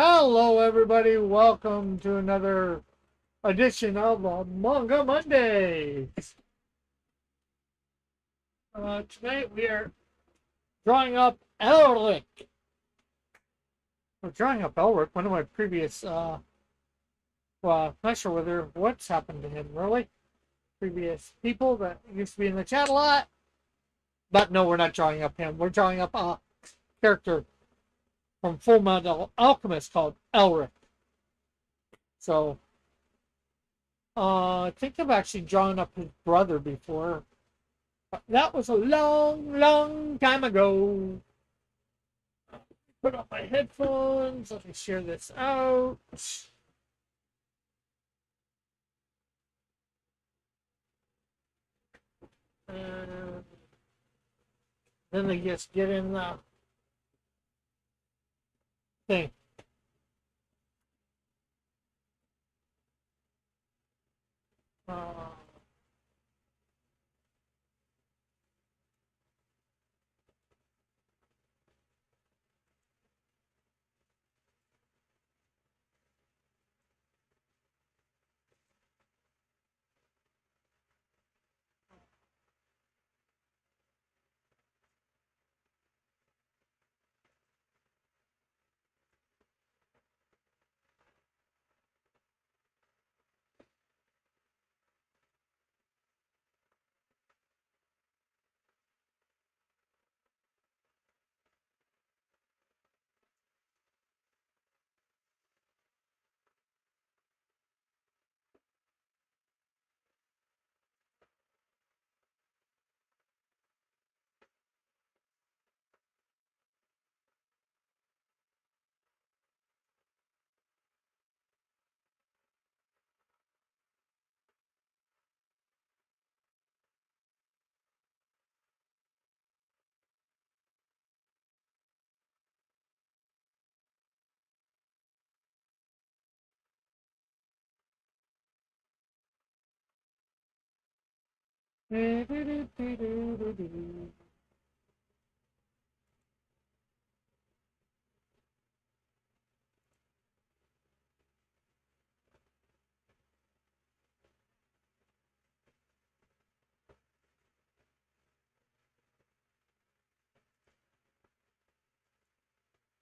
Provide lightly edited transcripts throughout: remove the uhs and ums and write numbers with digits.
Hello, everybody. Welcome to another edition of Manga Monday. Tonight we are drawing up Elric. We're drawing up Elric, one of my previous, well, not sure what's happened to him, really. Previous people that used to be in the chat a lot. But no, we're not drawing up him. We're drawing up a character from Fullmetal Alchemist called Elric. So, I think I've actually drawn up his brother before. But that was a long, long time ago. Put on my headphones. Let me share this out. And then they just get in the thing. Uh,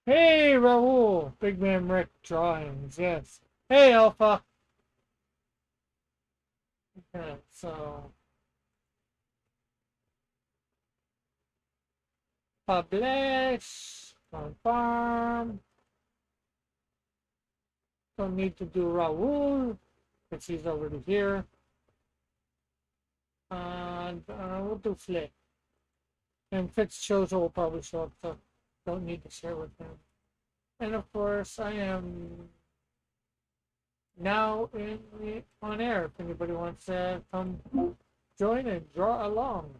Hey, Raul. Big Man Rick Drawings. Yes. Hey, Alpha. Okay, so publish. Confirm. Don't need to do Raul because he's already here. And we'll do Flick. And Fitz shows will probably show up, so don't need to share with him. And of course, I am now on air. If anybody wants to come join and draw along.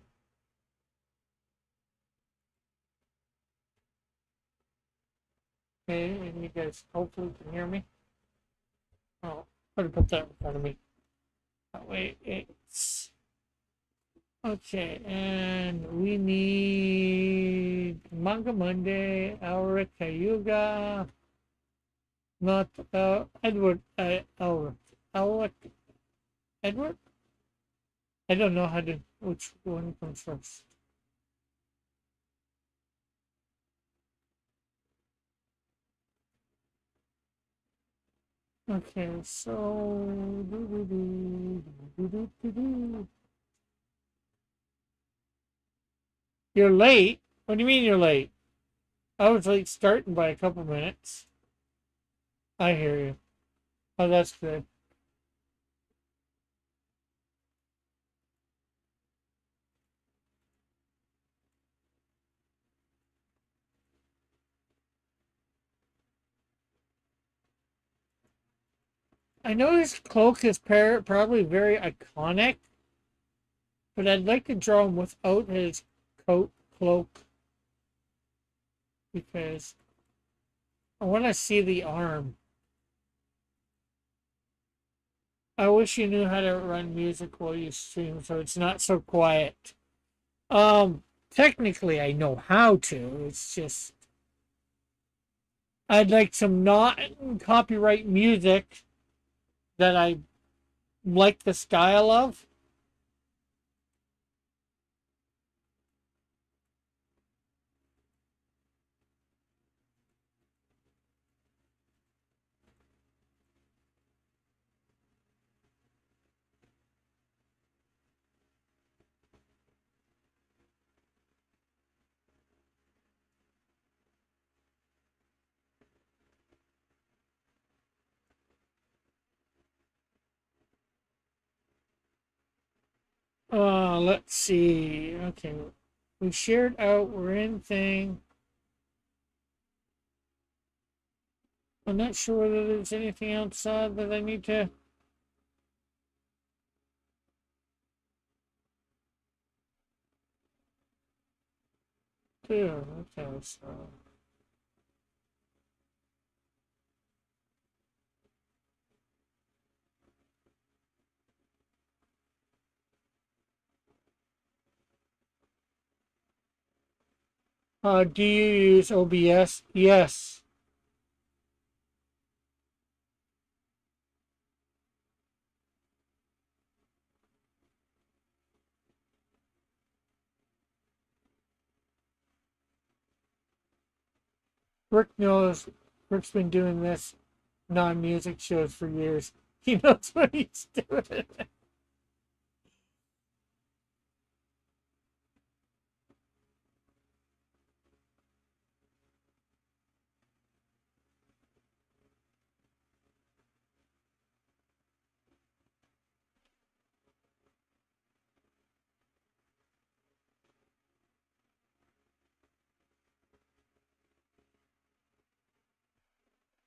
Okay, and you guys hopefully can hear me. Oh, I'm gonna put that in front of me. That way it's okay. And we need Manga Monday, Elric Cayuga, not Edward Elric. Elric Edward? I don't know which one comes first. Okay, so you're late. What do you mean you're late? I was late starting by a couple minutes. I hear you. Oh, that's good. I know his cloak is probably very iconic, but I'd like to draw him without his cloak because I want to see the arm. I wish you knew how to run music while you stream so it's not so quiet. Technically I know how to. It's just I'd like some not copyright music that I like the style of. Let's see. Okay. We shared out, we're in thing. I'm not sure whether there's anything outside that I need to do. Okay, so. Do you use OBS? Yes. Rick knows. Rick's been doing this non-music shows for years. He knows what he's doing.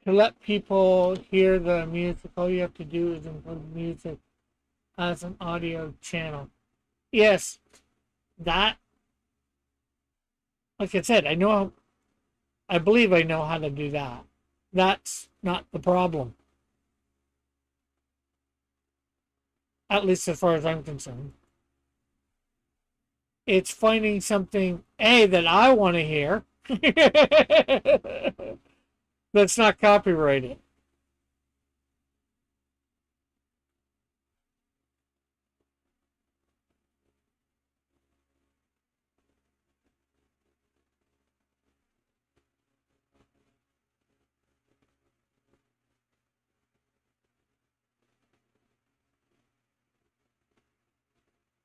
To let people hear the music, all you have to do is include music as an audio channel. Yes, that, like I said, I believe I know how to do that. That's not the problem, at least as far as I'm concerned. It's finding something, A, that I want to hear that's not copyrighted.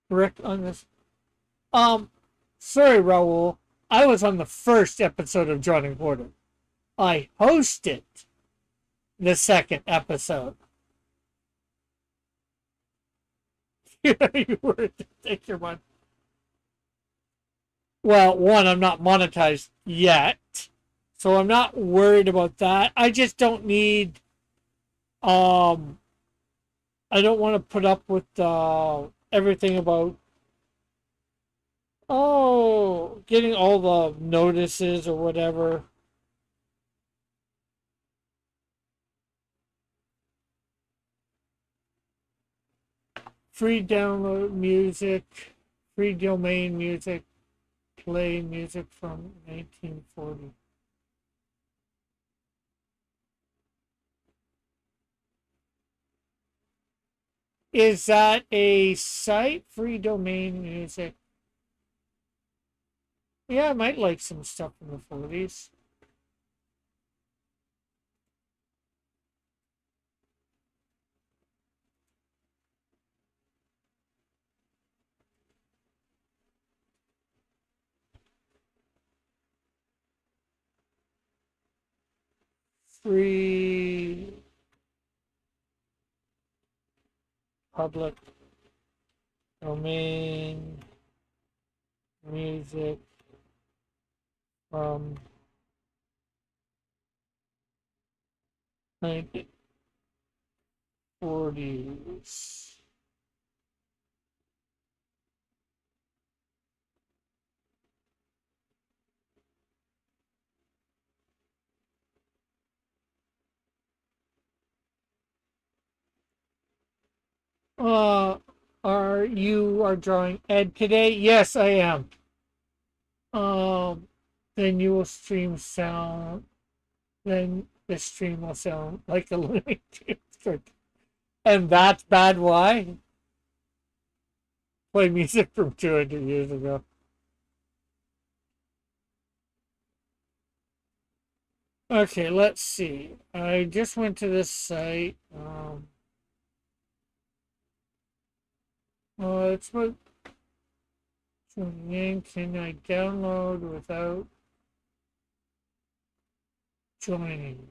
Rick on this. Um, Sorry, Raul. I was on the first episode of Drawn and Quartered. I hosted the second episode. You were to take your money. Well, one, I'm not monetized yet, so I'm not worried about that. I just don't need. Um, I don't want to put up with everything about getting all the notices or whatever. Free download music, free domain music, play music from 1940. Is that a site? Free domain music. Yeah, I might like some stuff from the 40s. Free public domain music from 1940s. Are you are drawing Ed today? Yes, I am. Um, then you will stream sound. then the stream will sound like a Looney Tunes. And that's bad. Why? Play music from 200 years ago. Okay, let's see. I just went to this site. It's what tuning in. Can I download without joining?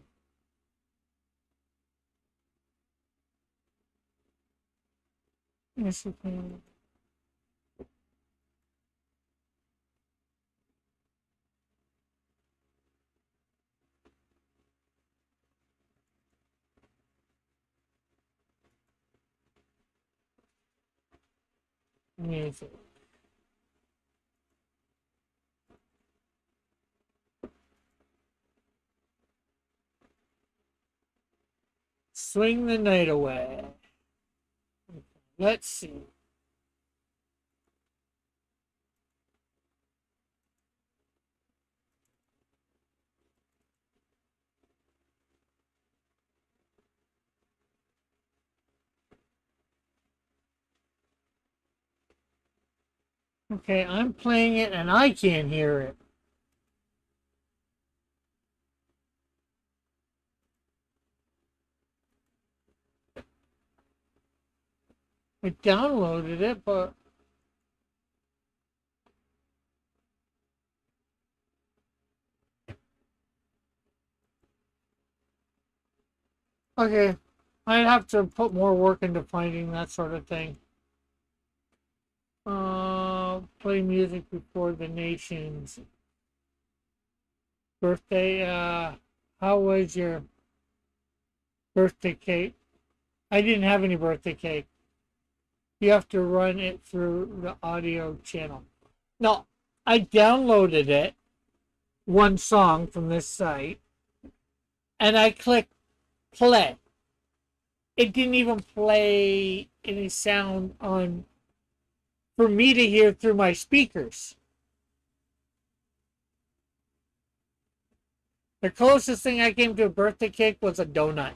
Yes, you can. Music. Swing the night away. Let's see. Okay, I'm playing it and I can't hear it. I downloaded it, but okay. I'd have to put more work into finding that sort of thing. Play music before the nation's birthday. How was your birthday cake? I didn't have any birthday cake. You have to run it through the audio channel. No, I downloaded it, one song from this site, and I clicked play. It didn't even play any sound on for me to hear through my speakers. The closest thing I came to a birthday cake was a donut.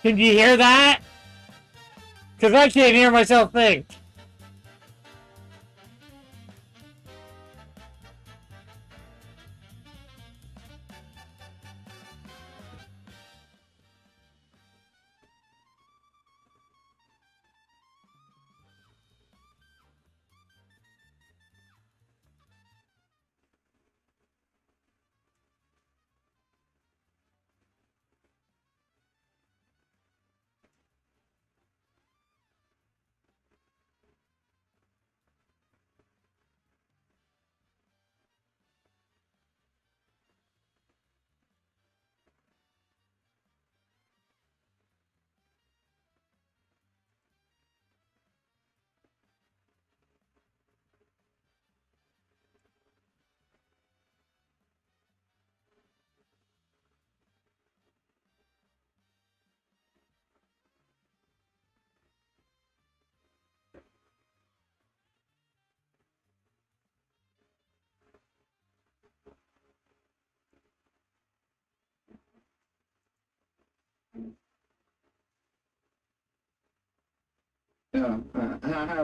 Can you hear that? Because I can't hear myself think.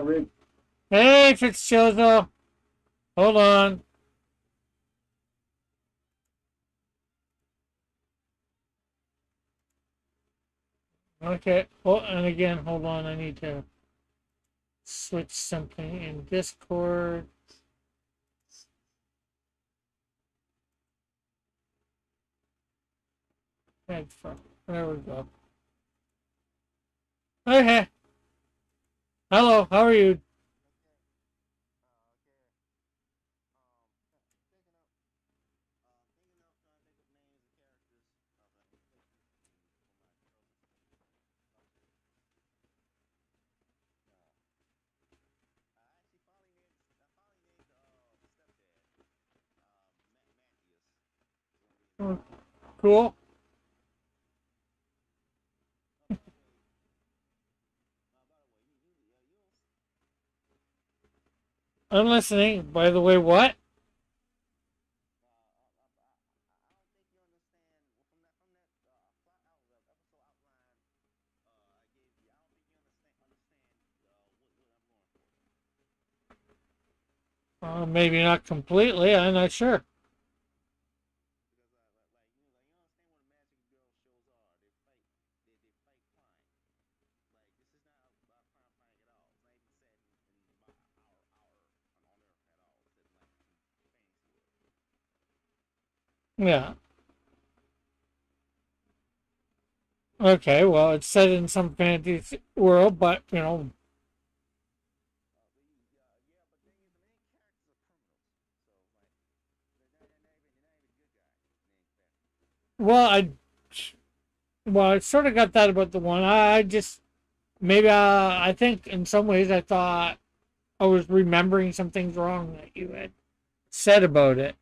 Rick. Hey, Fitzchozo. Hold on. Okay. Oh, and again, hold on. I need to switch something in Discord. Headphone. There we go. Okay. Hello, how are you? Oh, cool. I'm listening. By the way, what? Maybe not completely. I'm not sure. Yeah. Okay, well, it's set in some fantasy world, but, well, I sort of got that about the one. I just, maybe, I think in some ways I thought I was remembering some things wrong that you had said about it.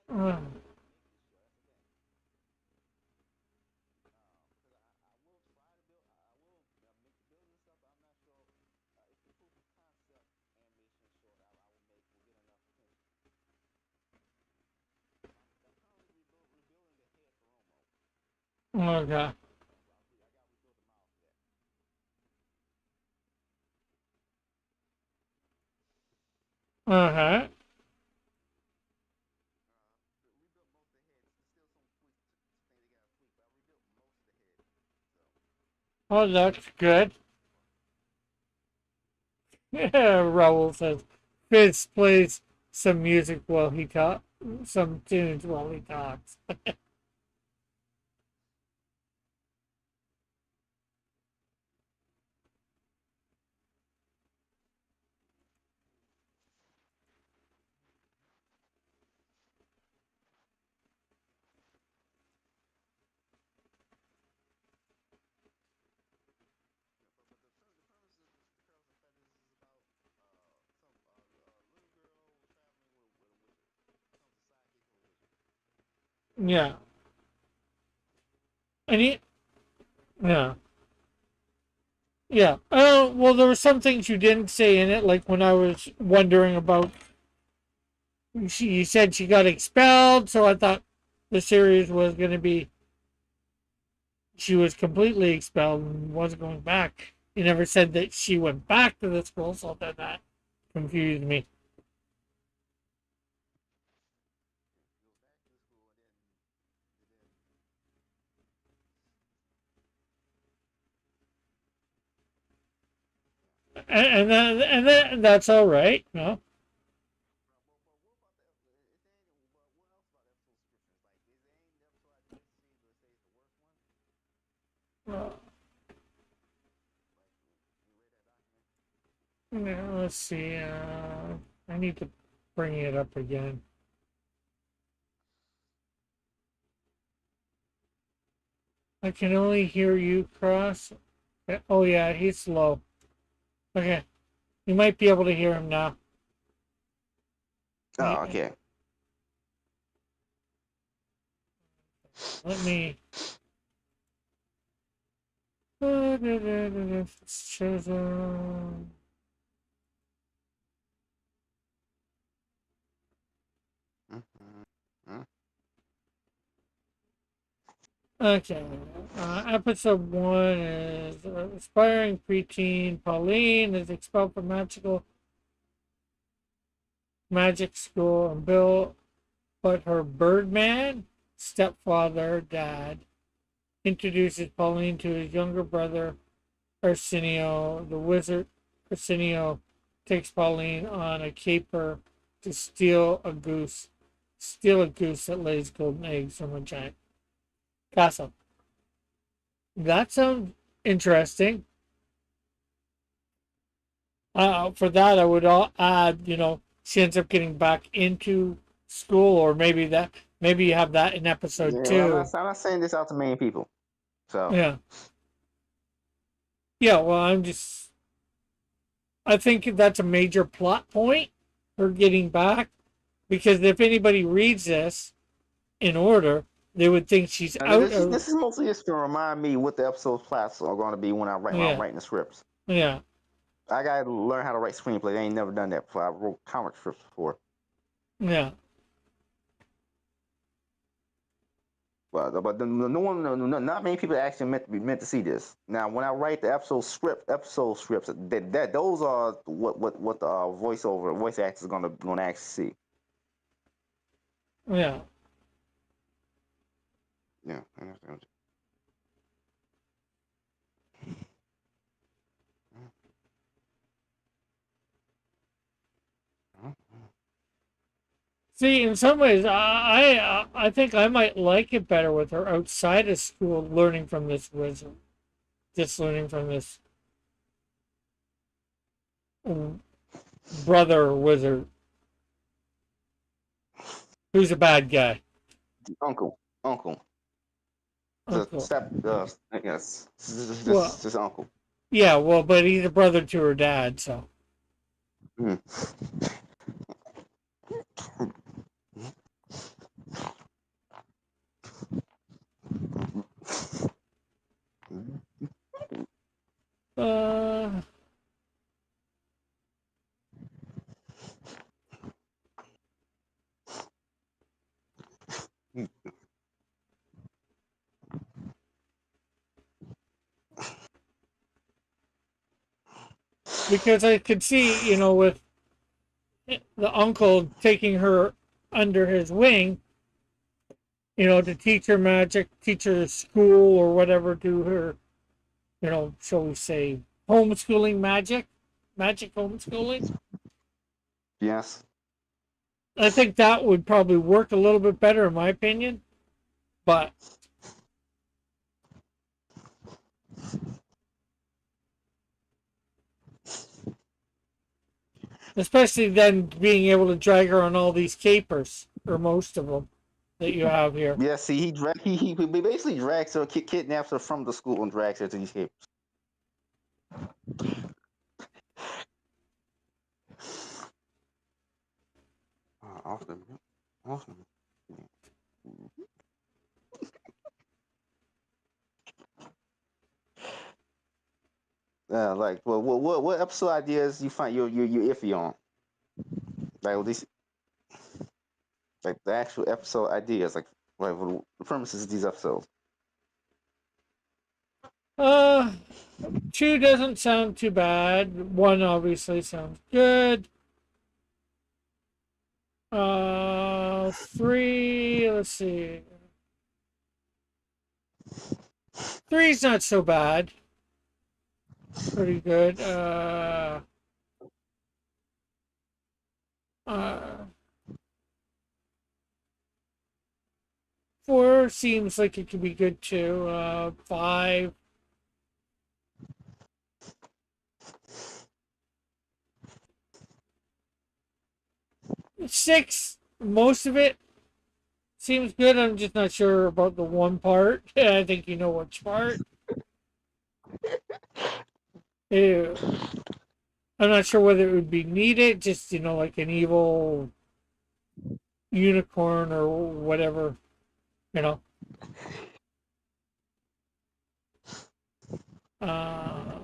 Uh, okay. Uh-huh. Oh, that's good. Yeah, Raul says Fitz plays some music while he talks, some tunes while he talks. Yeah. And he, yeah. Yeah. Well, there were some things you didn't say in it, like when I was wondering about, you said she got expelled, so I thought the series was going to be, she was completely expelled and wasn't going back. You never said that she went back to the school, so then that confused me. And that's all right, no? Uh, yeah, let's see. I need to bring it up again. I can only hear you, Cross. Oh, yeah, he's slow. Okay, you might be able to hear him now. Oh, Yeah, okay. let me. Mhm. Mhm. Okay. Episode one is aspiring preteen Pauline is expelled from magic school, and Bill but her Birdman stepfather, dad, introduces Pauline to his younger brother, Arsenio. The wizard, Arsenio, takes Pauline on a caper to steal a goose that lays golden eggs from a giant castle. That sounds interesting. For that, I would add, she ends up getting back into school, or maybe you have that in episode Yeah, well, I'm not, two. I'm not saying this out to many people. So, Yeah, yeah. Well, I think that's a major plot point, her getting back, because if anybody reads this in order, they would think she's now out this is of. this is mostly just to remind me what the episode plots are going to be when I'm Yeah, writing the scripts. yeah, I got to learn how to write screenplays. I ain't never done that before. I wrote comic scripts before. yeah. But no one, not many people actually meant to see this. Now, when I write the episode scripts, that those are what the voice actors gonna actually see. Yeah. Yeah. See, in some ways, I think I might like it better with her outside of school, learning from this wizard, just learning from this brother wizard who's a bad guy. Uncle, the Uncle. step, yes, Well, just uncle. yeah, well, but he's a brother to her dad, so. Mm. Uh, because I could see, with the uncle taking her under his wing, to teach her magic, teach her school or whatever, do her, shall we say, homeschooling magic homeschooling. Yes. I think that would probably work a little bit better, in my opinion. But especially then being able to drag her on all these capers, or most of them that you have here. Yeah. See, he basically drags her, kidnaps her from the school and drags her to these caves. Awesome. Awesome. Like, well, what episode ideas you find you iffy on? Like at least, like the actual episode ideas, like the premises of these episodes. Uh, two doesn't sound too bad. One obviously sounds good. Three. Let's see. Three's not so bad. Pretty good. Uh, Four seems like it could be good too. Five. Six. Most of it seems good. I'm just not sure about the one part. I think you know which part. Ew. I'm not sure whether it would be needed. Just like an evil unicorn or whatever. You know. Uh,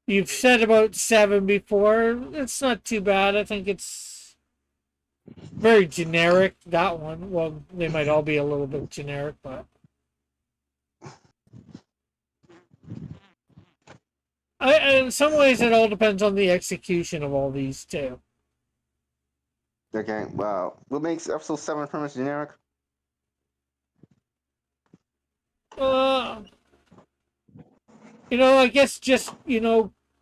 you've said about seven before. It's not too bad. I think it's very generic. That one. Well, they might all be a little bit generic, but in some ways, it all depends on the execution of all these too. Okay. Wow. What makes episode 7 pretty much generic? Uh, I guess just,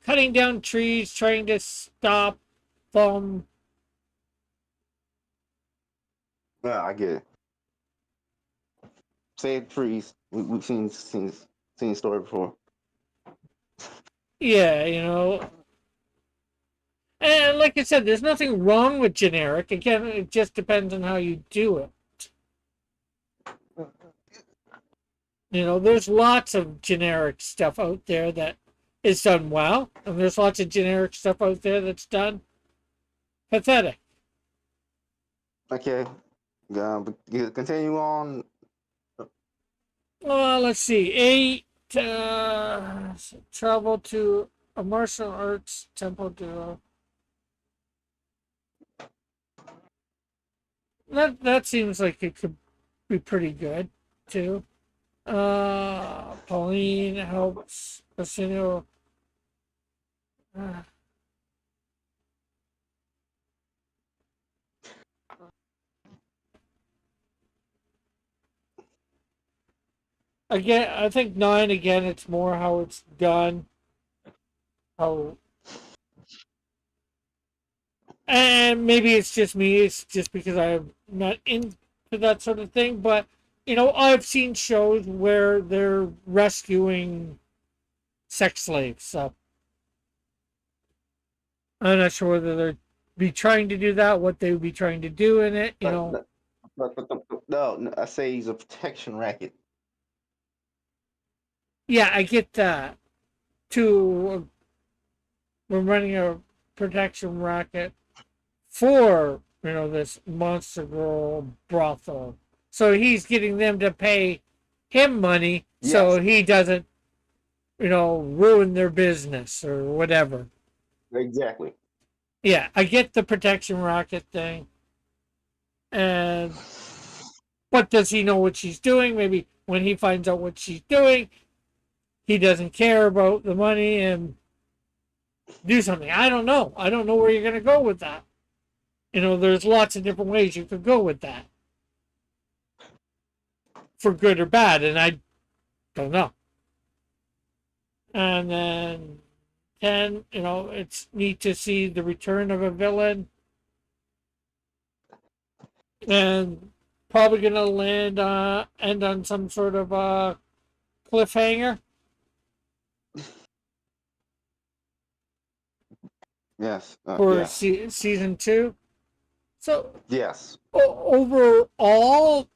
cutting down trees, trying to stop them. Yeah, I get it. Save trees. We've seen the story before. Yeah, And like I said, there's nothing wrong with generic. Again, it just depends on how you do it. There's lots of generic stuff out there that is done well, and there's lots of generic stuff out there that's done pathetic. Okay. Continue on. Let's see. 8, travel to a martial arts temple duo. That seems like it could be pretty good, too. Pauline helps Arsenio. Uh, again, I think 9 again. It's more how it's done, how, and maybe it's just me. It's just because I'm not into that sort of thing. But I've seen shows where they're rescuing sex slaves. So I'm not sure whether they'd be trying to do that, what they would be trying to do in it. No, I say he's a protection racket. Yeah, I get that. To We're running a protection racket for this monster girl brothel, so he's getting them to pay him money so Yes, he doesn't ruin their business or whatever. exactly. Yeah, I get the protection racket thing, and but does he know what she's doing? Maybe when he finds out what she's doing, he doesn't care about the money and do something. I don't know where you're going to go with that. There's lots of different ways you could go with that, for good or bad, and I don't know. And then 10, it's neat to see the return of a villain, and probably gonna end on some sort of cliffhanger Yes, for yes, season 2. So yes. overall,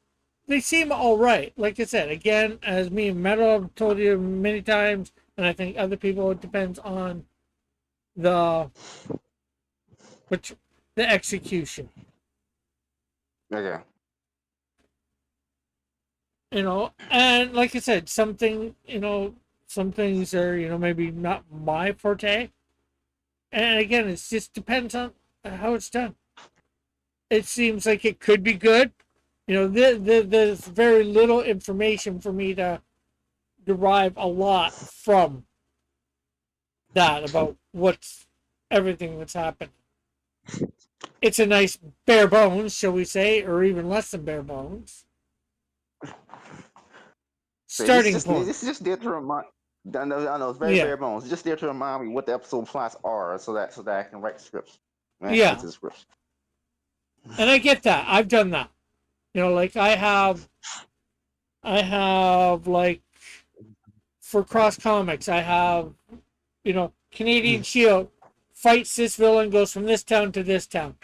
they seem all right. Like I said, again, as me and Metal have told you many times, and I think other people, it depends on the which the execution. Okay. And like I said, some things are maybe not my forte, and again, it just depends on how it's done. It seems like it could be good. There's very little information for me to derive a lot from that about what's everything that's happened. It's a nice bare bones, shall we say, or even less than bare bones So this starting just point. this is just there to remind. I know it's very Yeah, bare bones. It's just there to remind me what the episode plots are, so that I can write scripts. Right yeah, into the scripts. and I get that. I've done that. Like I have like for Cross Comics, I have Canadian Shield fights this villain, goes from this town to this town.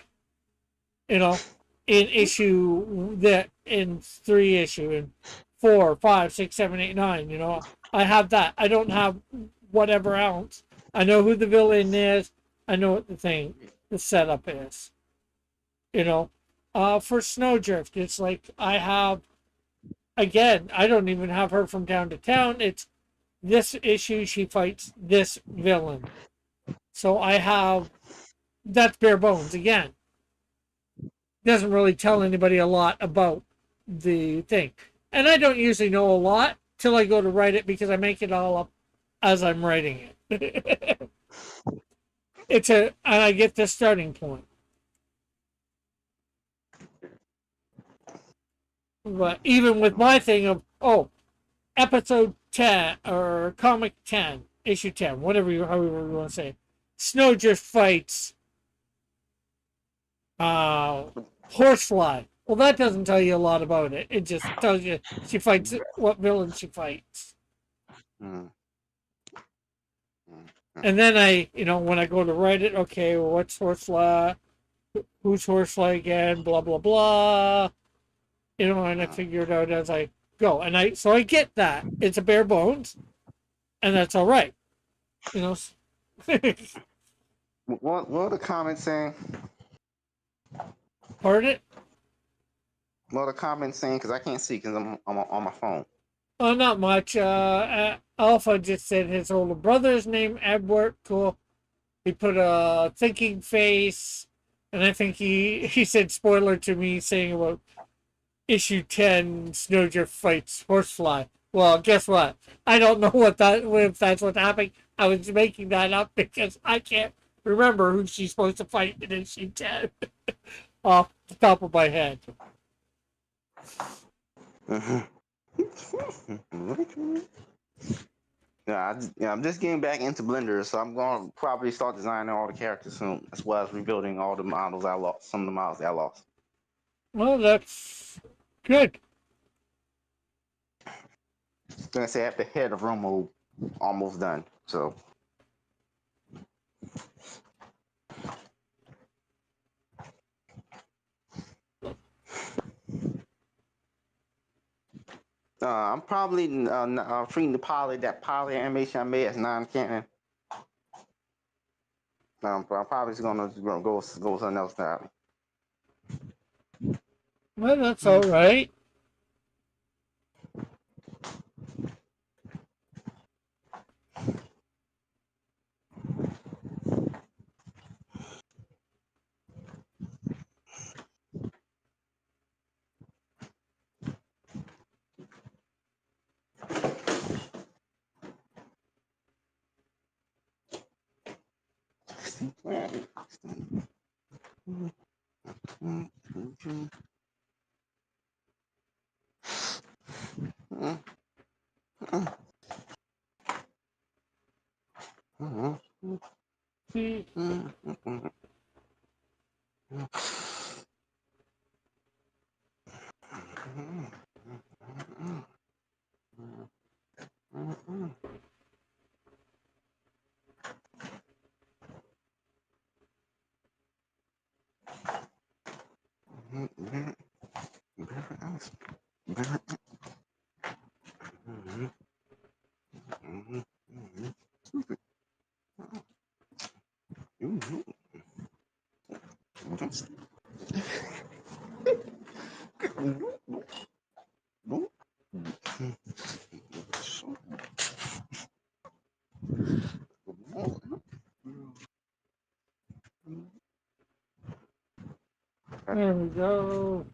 You know, in issue that in 3 issue in 4, 5, 6, 7, 8, 9. I have that. I don't have whatever else. I know who the villain is. I know what the setup is. For Snowdrift, it's like I have again. I don't even have her from town to town. It's this issue she fights this villain. So I have that's bare bones again. Doesn't really tell anybody a lot about the thing. And I don't usually know a lot till I go to write it because I make it all up as I'm writing it. And I get the starting point. But even with my thing of, episode 10 or comic 10, issue 10, however you want to say it, Snow just fights uh, Horsefly. Well, that doesn't tell you a lot about it. It just tells you she fights what villain she fights. Mm, And then when I go to write it, okay, well, what's Horsefly? Who's Horsefly again? Blah blah blah. And I figure it out as I go. So I get that it's a bare bones, and that's all right. You know. what are the comments saying? Pardon it? What are the comments saying? Because I can't see because I'm on my phone. Oh, not much. Alpha just said his older brother's name, Edward. Cool. He put a thinking face, and I think he said spoiler to me saying about issue 10, Snowdrift fights Horsefly. Well, guess what? I don't know if that's what's happening. I was making that up because I can't remember who she's supposed to fight in issue 10 off the top of my head. Mm-hmm. I'm just getting back into Blender, so I'm going to probably start designing all the characters soon, as well as rebuilding all the models I lost, some of the models I lost. Well, that's good. Gonna say after head of room mode, almost done. So I'm probably treating that poly animation I made as non-canon. I'm probably just gonna go with something else now. Well, that's all right. See, there we go.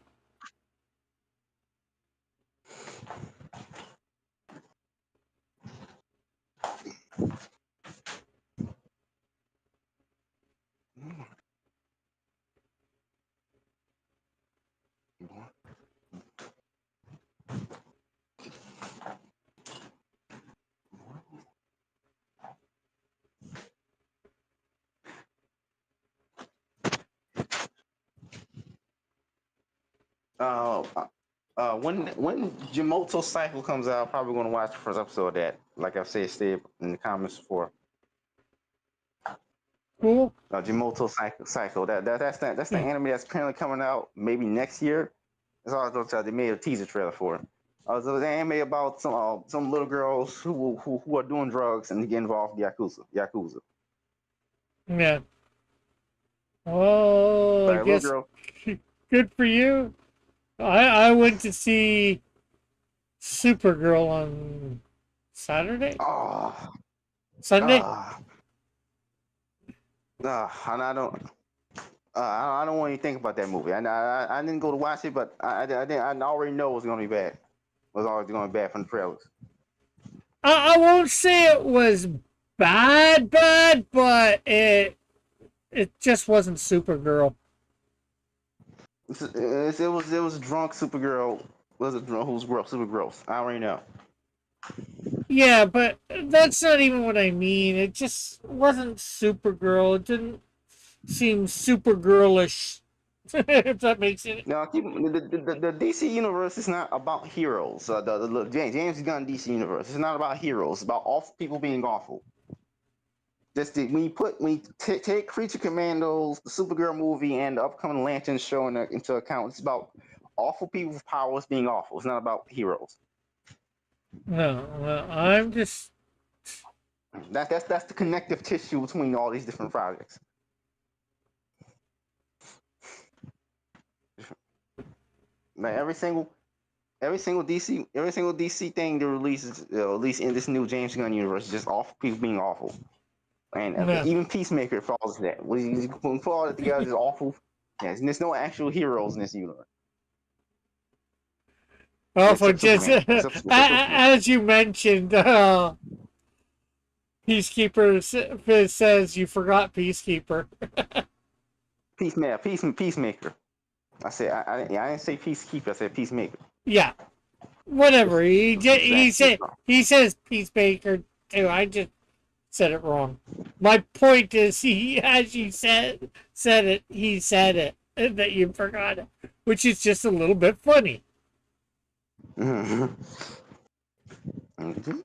When Jamoto Cycle comes out, probably gonna watch the first episode of that. Like I've said, stay in the comments before. Cool. Jamoto Cycle. That's the anime that's apparently coming out maybe next year. That's all I was tell. They made a teaser trailer for it. So it's an anime about some little girls who are doing drugs and get involved in Yakuza. Yeah. Oh, I Like a little guess girl. good for you. I went to see Supergirl on Saturday, Oh, Sunday. and I don't. I don't want to think about that movie. I didn't go to watch it, but I already know it was gonna be bad. It was always gonna be bad from the trailers. I won't say it was bad, but it just wasn't Supergirl. It was drunk Supergirl Was it who's gross? Super gross. I already know. Yeah, but that's not even what I mean. It just wasn't Supergirl. It didn't seem super girlish. If that makes it. Now, the DC universe is not about heroes. The James Gunn DC universe. It's not about heroes. It's about awful people being awful. When you take Creature Commandos, the Supergirl movie, and the upcoming Lantern show into account, it's about awful people with powers being awful. It's not about heroes. No, well, I'm just. That's the connective tissue between all these different projects. Like every single DC thing they releases, at least in this new James Gunn universe, is just awful people being awful. And No. even Peacemaker falls to that. When you put all it together, it's awful. Yes, and there's no actual heroes in this universe. Oh, for Except just Superman. Except Superman. as you mentioned, Peacekeeper says you forgot Peacekeeper. Peacemaker. I didn't say Peacekeeper. I said Peacemaker. Yeah, whatever. Exactly. He says Peacemaker too. I just said it wrong. My point is, he as you said it. He said it that you forgot it, which is just a little bit funny. Mm-hmm. Mm-hmm.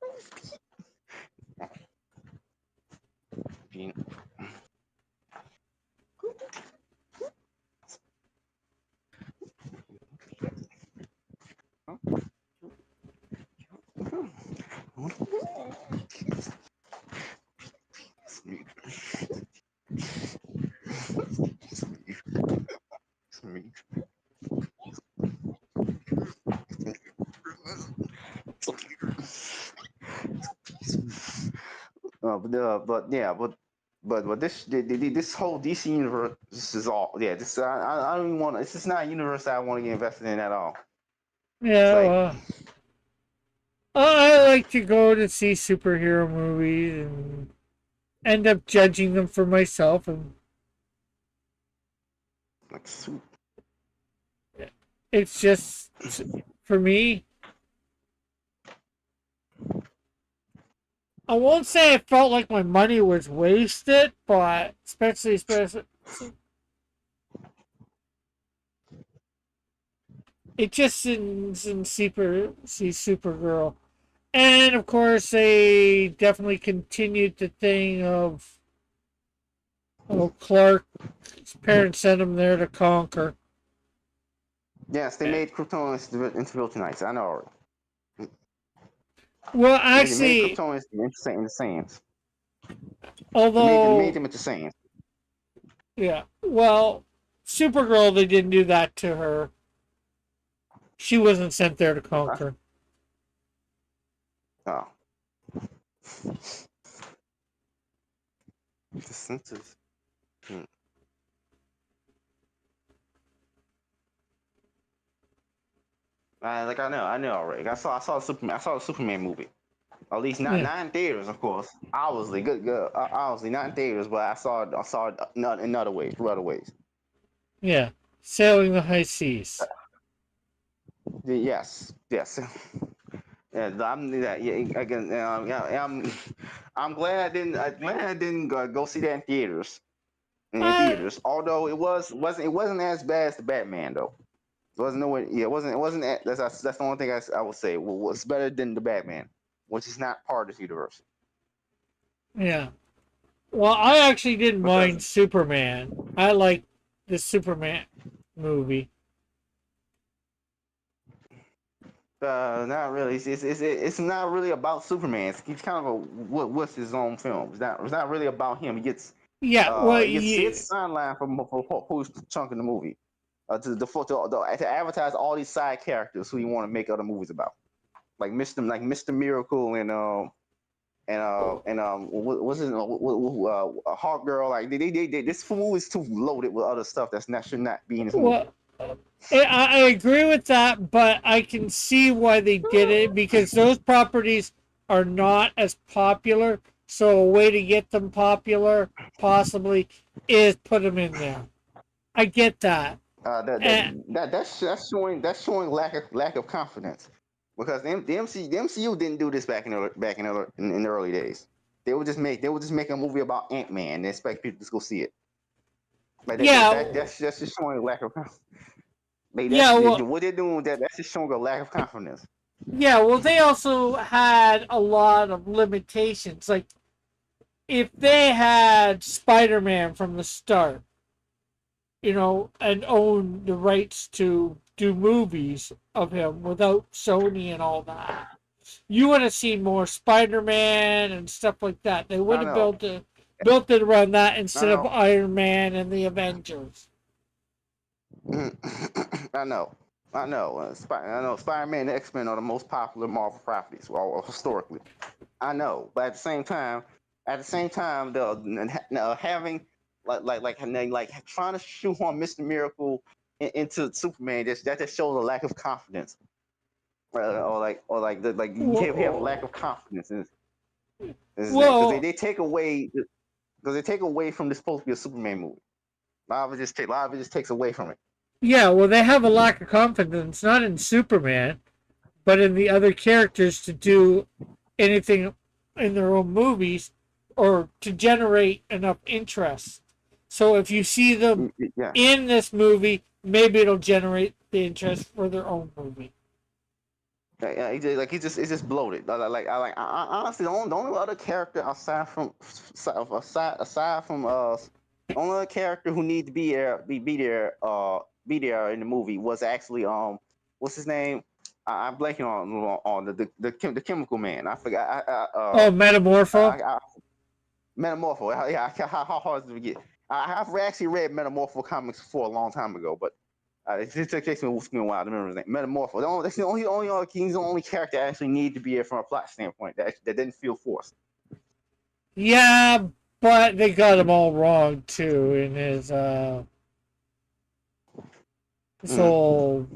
But this whole DC universe is all This I don't even want. It's just not a universe I want to get invested in at all. It's Yeah, like well, I like to go to see superhero movies and end up judging them for myself, and it's just for me. I won't say I felt like my money was wasted, but especially it just didn't see Supergirl. And of course, they definitely continued the thing of Clark's parents sent him there to conquer. yes, they made Krypton into Kryptonites. I know already. Well, They made actually, Krypton into Saiyans. They made although them into Saiyans. yeah, well, Supergirl, they didn't do that to her. She wasn't sent there to conquer. Oh, the senses. Hmm. I know already. I saw the Superman movie. At least Yeah, not in theaters, of course. Obviously, good. Obviously, not in theaters, but I saw it in other ways, through other ways. yeah, sailing the high seas. Yes, yes. Yeah, again. I'm glad I didn't go see that in theaters. In Uh, theaters, although it wasn't as bad as the Batman though. It wasn't no yeah, it wasn't that's the only thing I would say. Well, was better than the Batman, which is not part of this universe. yeah. Well, I actually didn't Because mind Superman. I like the Superman movie. not really. It's not really about Superman. It's kind of a what's his own film. It's not really about him. Yeah, well, He gets hit sideline for who's chunk in the movie. To advertise all these side characters who you want to make other movies about, like Mr. Miracle what was it? Hawk Girl. Like this movie is too loaded with other stuff should not be in this movie. well, I agree with that, but I can see why they did it because those properties are not as popular. So a way to get them popular, possibly, is put them in there. I get that, That, that And that that's showing lack of confidence because the MCU didn't do this in the early days. They would just make a movie about Ant-Man and expect people to go see it. Like yeah, that's just showing a lack of confidence. Like yeah, well, what they're doing, that's just showing a lack of confidence. yeah, well, they also had a lot of limitations. Like, if they had Spider-Man from the start, and owned the rights to do movies of him without Sony and all that, you would have seen more Spider-Man and stuff like that. They would I have know, built it around that I instead of know, Iron Man and the Avengers. I know. I know. Spider-Man and X-Men are the most popular Marvel properties, well, historically. I know, but at the same time, having like trying to shoehorn Mr. Miracle into Superman, that just shows a lack of confidence, like you have a lack Well, of confidence in because well, they take away from this supposed to be a Superman movie. A lot of it just takes away from it. yeah, well, they have a lack of confidence, not in Superman, but in the other characters to do anything in their own movies or to generate enough interest. So if you see them Yeah. in this movie, maybe it'll generate the interest for their own movie. It's just bloated. Honestly, the only other character aside from the only other character who need to be there in the movie was actually what's his name? I'm blanking on the chemical man. I forgot. Oh, Metamorpho? I Metamorpho. Yeah, how hard is it to get? I've actually read Metamorpho comics for a long time ago, but it takes me a while to remember his name. Metamorpho. That's the only he's the only character that actually need to be here from a plot standpoint that didn't feel forced. Yeah, but they got him all wrong too in his Mm. whole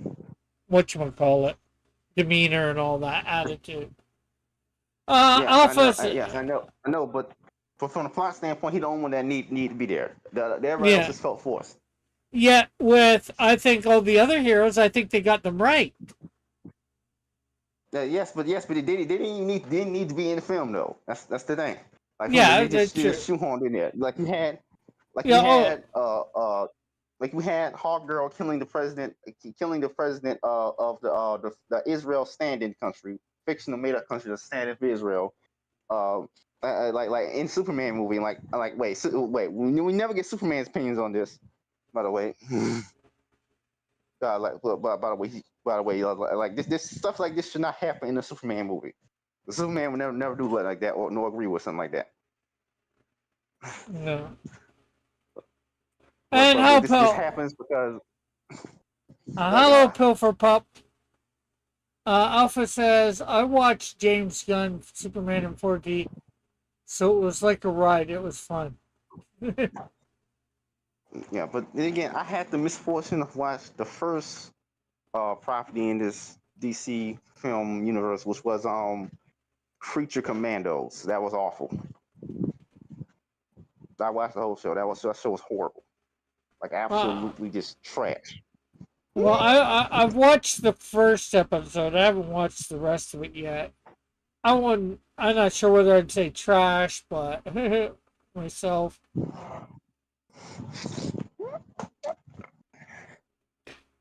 whatchamacallit demeanor and all that attitude. Yes, I know. Alpha's Yes, I know. But from a plot standpoint, he's the only one that need to be there. Everybody else yeah. just felt forced. Yet with I think all the other heroes, I think they got them right. But they didn't need to be in the film though. That's the thing. Like Yeah, they true. just shoehorned in there. Yeah, oh, Like we had Hawk Girl killing the president the Israel standing country, fictional made up country, the stand for Israel. Uh, like in Superman movie, wait, we never get Superman's opinions on this. By the way, by the way, this stuff like this should not happen in a Superman movie. The Superman would never do like that or nor agree with something like that. no. But And but how but this Pill? happens because like Hello, Pilfer Pup. Alpha says I watched James Gunn Superman in 4D, so it was like a ride. It was fun. yeah. But then again, I had the misfortune of watch the first property in this DC film universe, which was Creature Commandos. That was awful. I watched the whole show. That show was horrible. Like uh, absolutely just trash. well, I've watched the first episode. I haven't watched the rest of it yet. I'm not sure whether I'd say trash, but myself.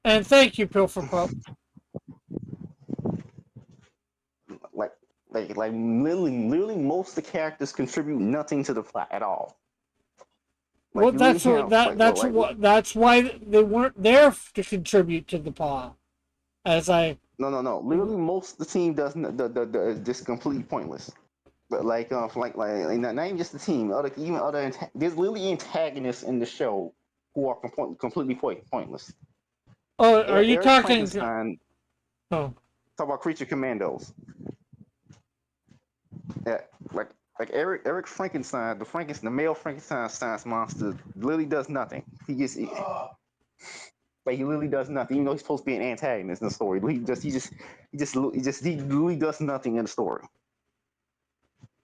And thank you, Pilfer Pup. Like literally most of the characters contribute nothing to the plot at all. Like Well, you really that's what have that that's why they weren't there to contribute to the plot. As I no. Literally most of the team does is just completely pointless. But not even just the team, there's literally antagonists in the show who are completely pointless. oh, are you Eric talking? Frankenstein Oh, talk about Creature Commandos. Yeah, like Eric Frankenstein, the male Frankenstein science monster, literally does nothing. Like he literally does nothing. Even though he's supposed to be an antagonist in the story, he literally does nothing in the story.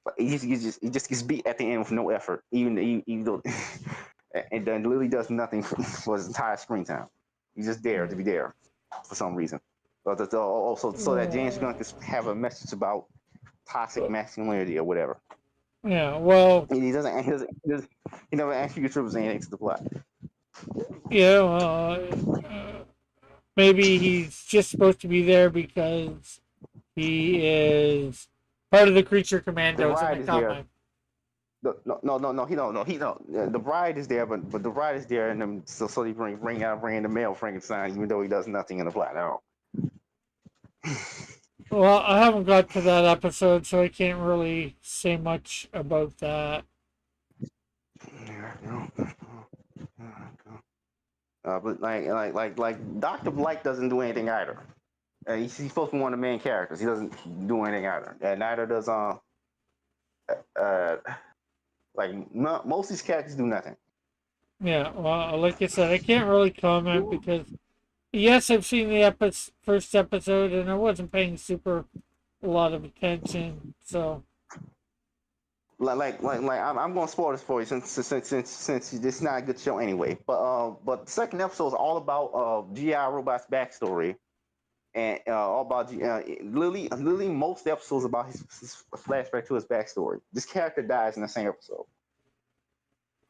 But he just gets beat at the end with no effort, even though, and then literally does nothing for his entire screen time. He's just there to be there for some reason. Also, so that James Gunn could have a message about toxic masculinity or whatever. Yeah, well, He never actually contributes anything to the plot. yeah, maybe he's just supposed to be there because he is part of the Creature The Commandos in the bride is there. comic. No. He don't. The bride is there, but the bride is there, and then so he bring the male Frankenstein, even though he does nothing in the plot at all. Well, I haven't got to that episode, so I can't really say much about that. But like Doctor Blight doesn't do anything either. He's supposed to be one of the main characters. He doesn't do anything either. And neither does uh like most of these characters do nothing. Yeah, well, like I said, I can't really comment because yes, I've seen the first episode, and I wasn't paying super a lot of attention. So I'm going to spoil this for you since it's not a good show anyway. But the second episode is all about GI Robot's backstory, and all about literally most episodes about his flashback to his backstory. This character dies in the same episode.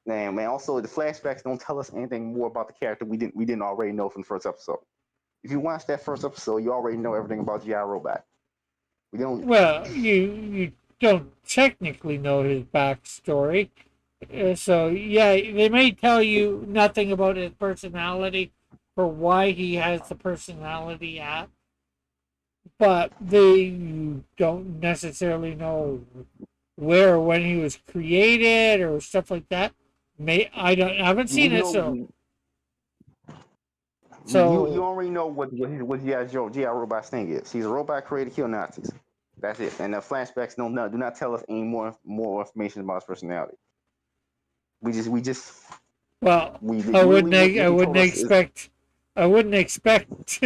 Man, also the flashbacks don't tell us anything more about the character we didn't already know from the first episode. If you watch that first episode, you already know everything about GI Robot. We don't. well, you don't technically know his backstory. So yeah, they may tell you nothing about his personality or why he has the personality at, but they don't necessarily know where or when he was created or stuff like that. I haven't You seen it, know, you so already know what GI Robot's thing is. He's a robot created to kill Nazis. That's it. And the flashbacks do not tell us any more information about his personality. We just well, we literally what I they wouldn't told us is expect I wouldn't expect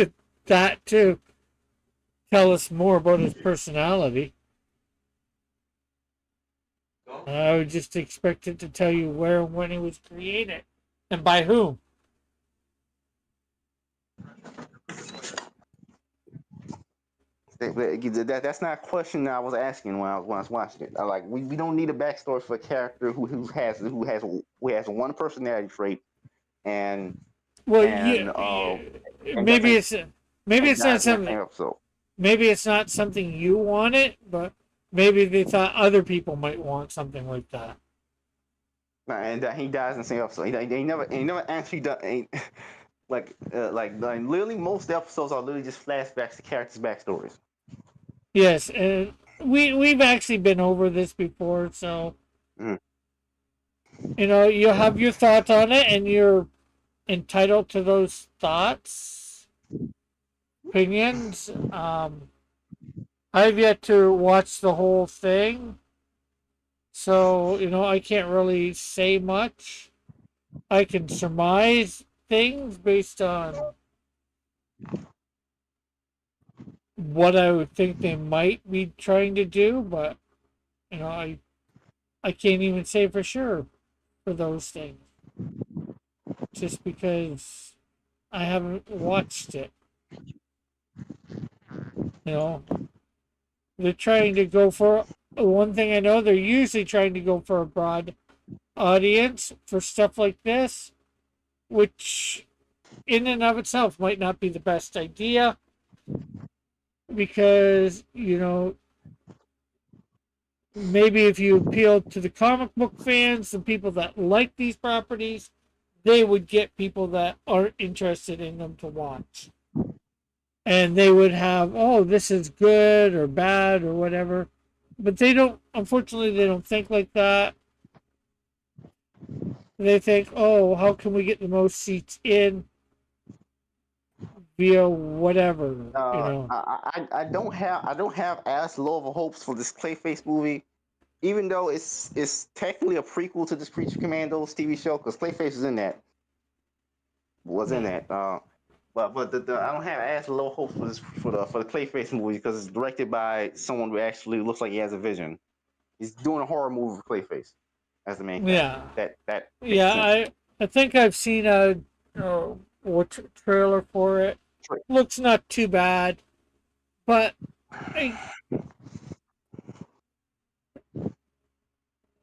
that to tell us more about his personality. I would just expect it to tell you where and when he was created and by whom. that's not a question that I was asking when I was watching it. We don't need a backstory for a character who has one personality trait and Well, and and maybe doesn't it's maybe and it's not dies in that something. same episode. Maybe it's not something you wanted, but maybe they thought other people might want something like that. And he dies in the same episode. He never actually done. Like literally most episodes are literally just flashbacks to characters' backstories. Yes, and we've actually been over this before, so Mm. you have your thoughts on it, and you're entitled to those thoughts, opinions. I've yet to watch the whole thing, so I can't really say much. I can surmise things based on what I would think they might be trying to do, but I can't even say for sure for those things just because I haven't watched it. You know, they're trying to go for one thing I know they're usually trying to go for a broad audience for stuff like this, which in and of itself might not be the best idea because maybe if you appeal to the comic book fans, the people that like these properties, they would get people that aren't interested in them to watch. And they would have, oh, this is good or bad or whatever. But unfortunately, they don't think like that. They think, oh, how can we get the most seats in via whatever, I don't have as low of hopes for this Clayface movie, even though it's technically a prequel to this Creature Commandos TV show because Clayface is in that. Was in that. But I don't have as low hopes for the Clayface movie because it's directed by someone who actually looks like he has a vision. He's doing a horror movie with Clayface as the main character. Yeah. That makes Yeah, sense. I think I've seen a trailer for it. Looks not too bad, but I,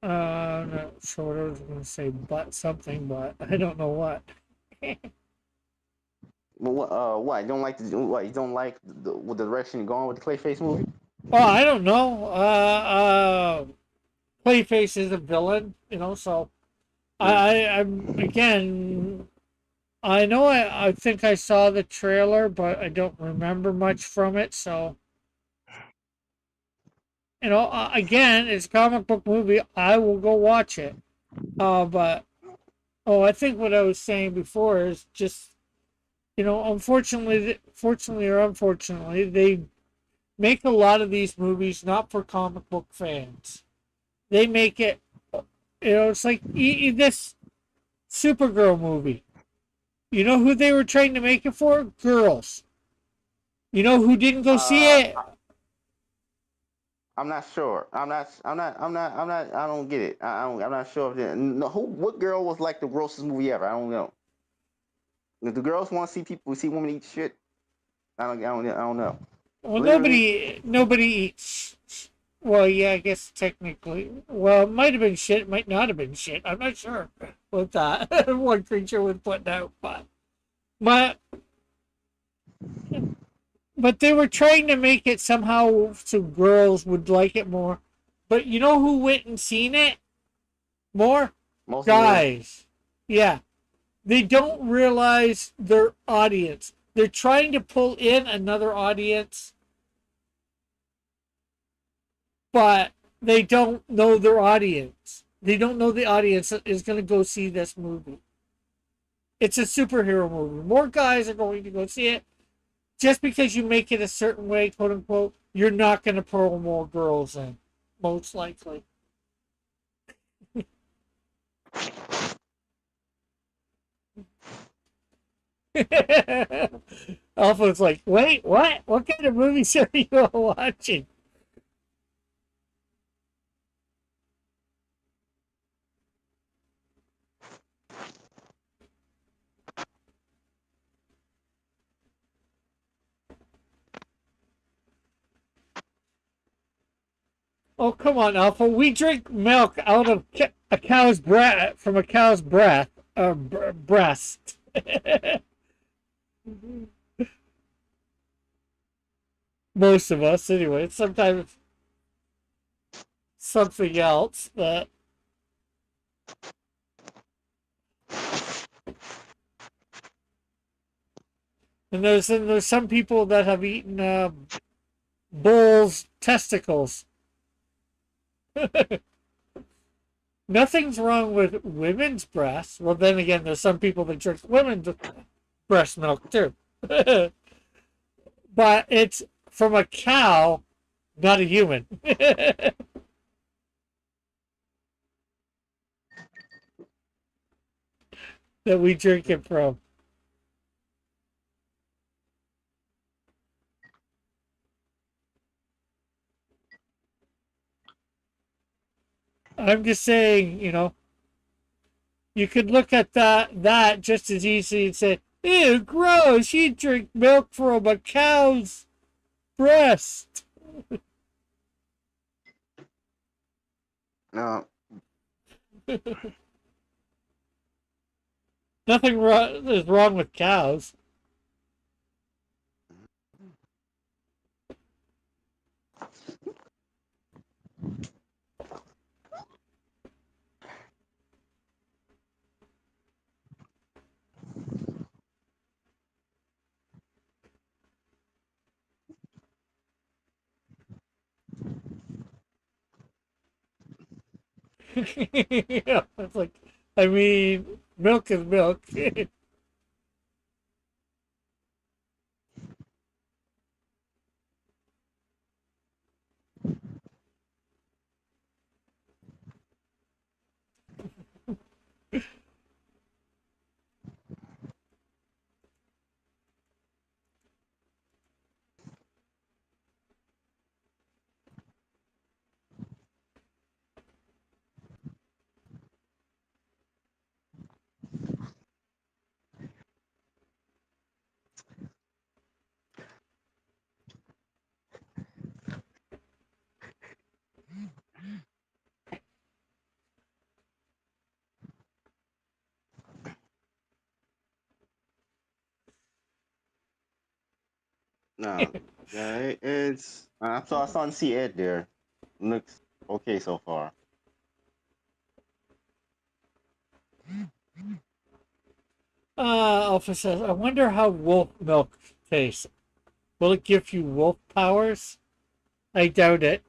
I'm not sure what I was going to say, but something, but I don't know what. But what? You don't like the what? You don't like the direction you're going with the Clayface movie? Well, I don't know. Clayface is a villain, so Yeah. I'm again. I know I think I saw the trailer, but I don't remember much from it. So again, it's a comic book movie. I will go watch it. But I think what I was saying before is just unfortunately, fortunately or unfortunately, they make a lot of these movies not for comic book fans. They make it, it's like this Supergirl movie. You know who they were trying to make it for? Girls. You know who didn't go see Uh, it? I'm not sure. I don't get it. I'm not sure if no, what girl was like the grossest movie ever. I don't know. If the girls want to see people see women eat shit, I don't know. Well, Literally, nobody eats. Well, yeah, I guess technically. Well, it might have been shit. It might not have been shit. I'm not sure what that one creature was putting out, but but they were trying to make it somehow so girls would like it more. But you know who went and seen it more? most of the men. Guys. Yeah, they don't realize their audience. They're trying to pull in another audience, but they don't know their audience. They don't know the audience that is going to go see this movie. It's a superhero movie. More guys are going to go see it. Just because you make it a certain way, quote unquote, you're not going to pull more girls in, most likely. Alpha's like, wait, what? What kind of movies are you all watching? Oh, come on, Alpha. We drink milk out of a cow's breath, from a cow's breast. Most of us, anyway. Sometimes something else, but and there's some people that have eaten bulls' testicles. Nothing's wrong with women's breasts. Well, then again, there's some people that drink women's breast milk too. But it's from a cow, not a human, that we drink it from. I'm just saying, you could look at that just as easily and say, ew, gross, you drink milk from a cow's breast. No, Nothing is wrong with cows. Yeah, it's like, I mean, milk is milk. No, yeah, it's. I starting to see Ed there. Looks okay so far. Alpha says, I wonder how wolf milk tastes. Will it give you wolf powers? I doubt it.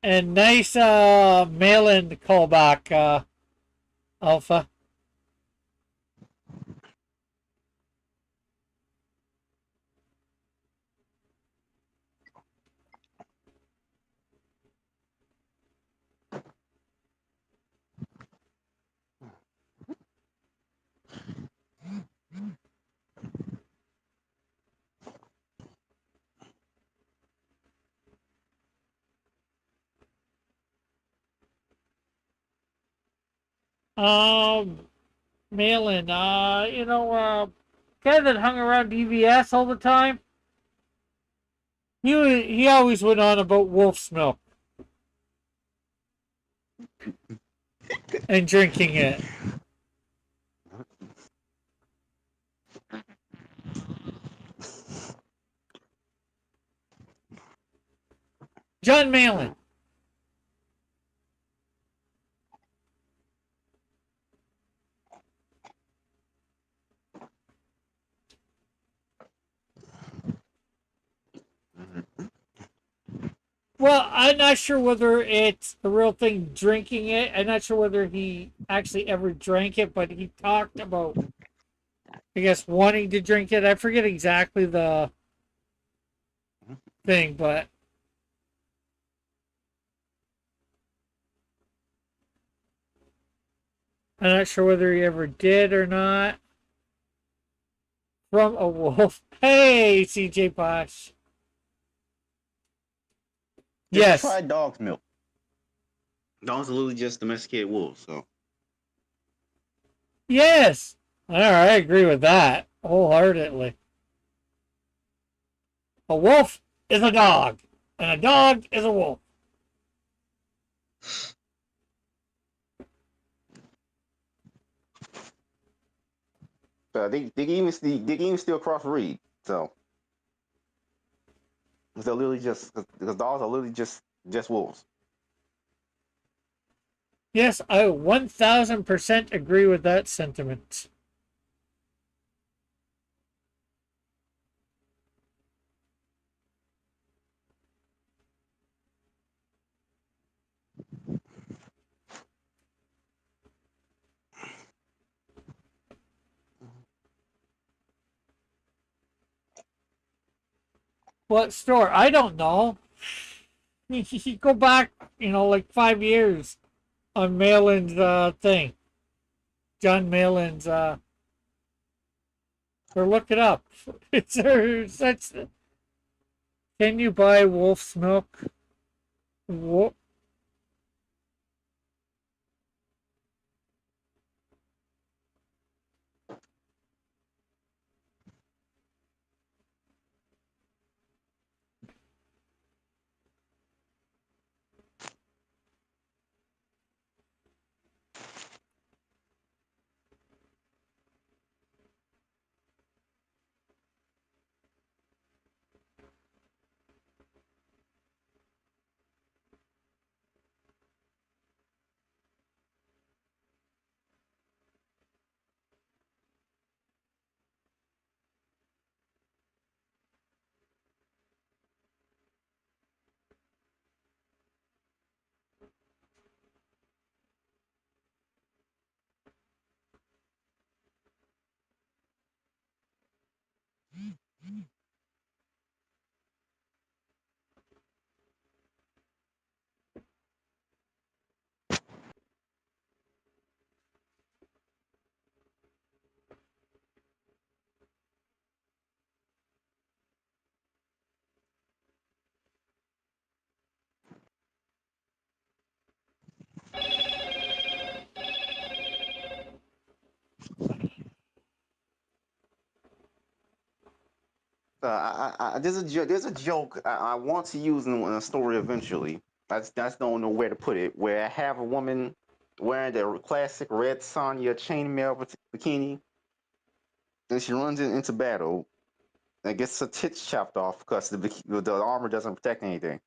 And nice mail-in callback, Alpha. Um, mail-in. Guy that hung around DVS all the time. He always went on about wolf's milk and drinking it. John Malin. Well, I'm not sure whether it's the real thing drinking it. I'm not sure whether he actually ever drank it, but he talked about, I guess, wanting to drink it. I forget exactly the thing, but I'm not sure whether he ever did or not. From a wolf. Hey, CJ Posh. Just Yes. try dog's milk. Dogs are literally just domesticated wolves. So Yes. All right, I agree with that wholeheartedly. A wolf is a dog, and a dog is a wolf. they can even still cross breed. So they're literally just because dogs are literally just wolves. Yes, I 1000% agree with that sentiment. What store? I don't know. You go back, like 5 years on Malin's thing. John Malin's, or look it up. It's such. Can you buy wolf's milk? Wo- There's a joke I want to use in a story eventually. I just don't know where to put it. Where I have a woman wearing the classic red Sonya chainmail bikini, and she runs into battle and gets her tits chopped off because the armor doesn't protect anything.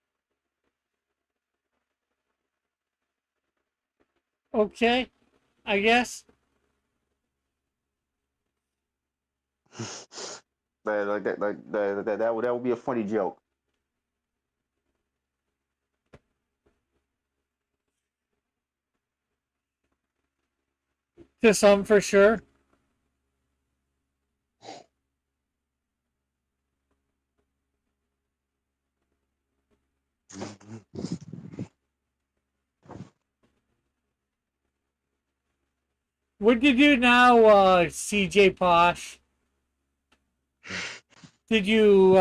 Okay, I guess. That would be a funny joke. To some for sure. What did you do now, CJ Posh? Did you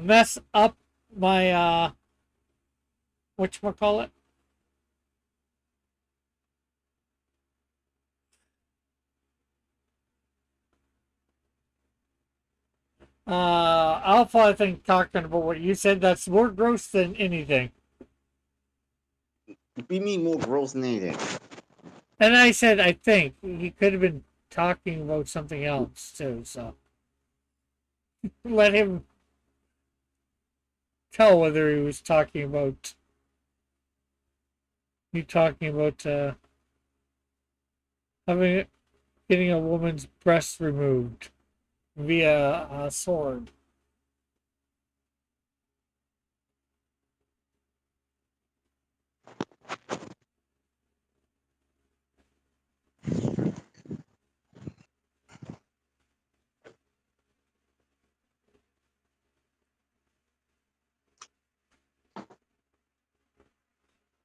mess up my whatchamacallit? Alpha, I think, talking about what you said. That's more gross than anything. Be me more gross than anything. And I said, I think he could have been talking about something else too. So let him tell whether he was talking about having getting a woman's breast removed via a sword.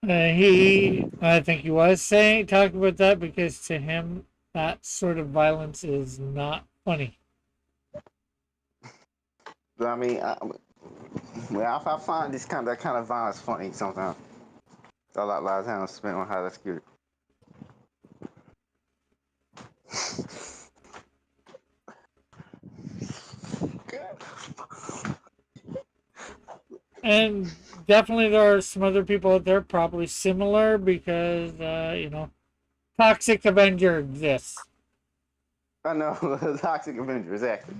I think he was talking about that because to him, that sort of violence is not funny. But I mean, I find that kind of violence funny sometimes. A lot of time spent on how that's good. And definitely there are some other people out there probably similar because, Toxic Avenger exists. I know, Toxic Avenger, exactly.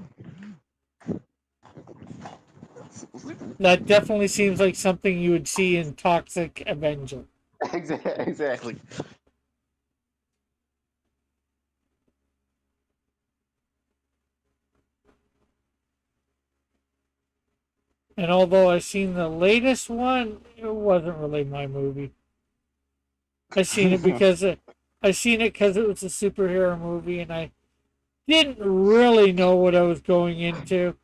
That definitely seems like something you would see in Toxic Avenger. Exactly. And although I've seen the latest one, it wasn't really my movie. I seen it because I seen it because it was a superhero movie, and I didn't really know what I was going into.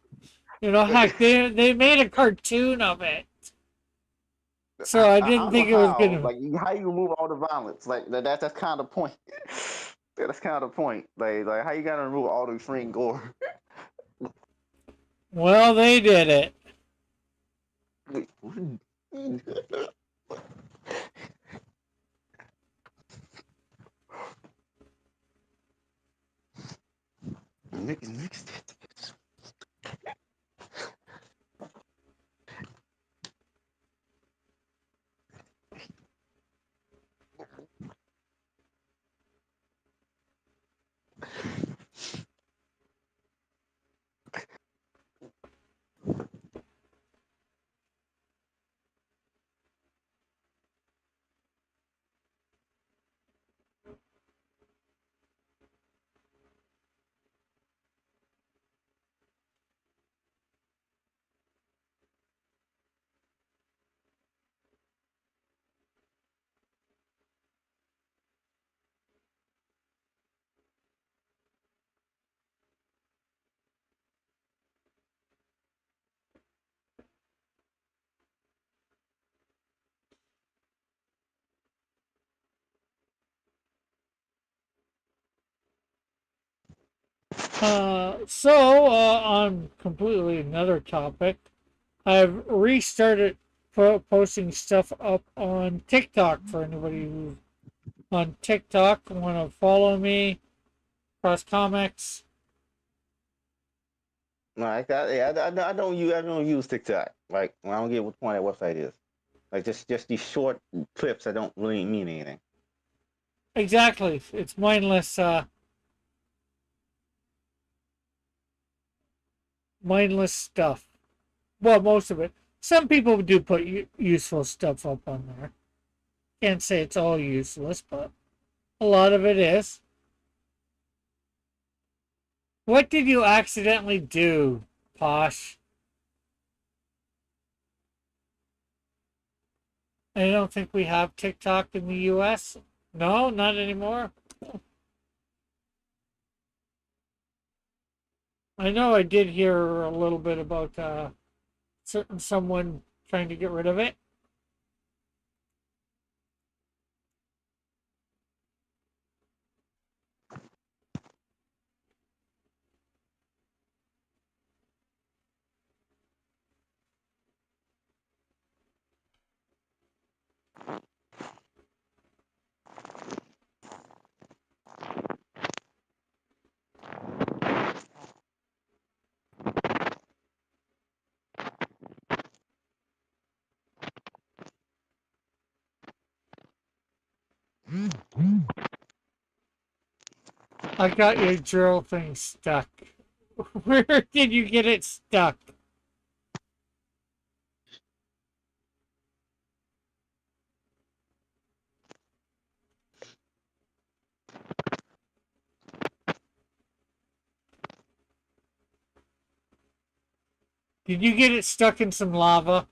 Heck, they made a cartoon of it, so I I didn't don't know think it was how. gonna. Like, how you remove all the violence? Like that's kind of the point. That's kind of the point. Like how you gotta remove all the extreme gore? Well, they did it. Wait, mixed it. On completely another topic, I've restarted posting stuff up on TikTok for anybody who's on TikTok want to follow me. Cross Comics. Like I don't use TikTok. Like I don't get what the point of that website is. Like just these short clips that don't really mean anything. Exactly. It's mindless stuff. Well, most of it. Some people do put useful stuff up on there. Can't say it's all useless, but a lot of it is. What did you accidentally do, Posh? I don't think we have TikTok in the US. No, not anymore. I know I did hear a little bit about someone trying to get rid of it. I got your drill thing stuck. Where did you get it stuck? Did you get it stuck in some lava?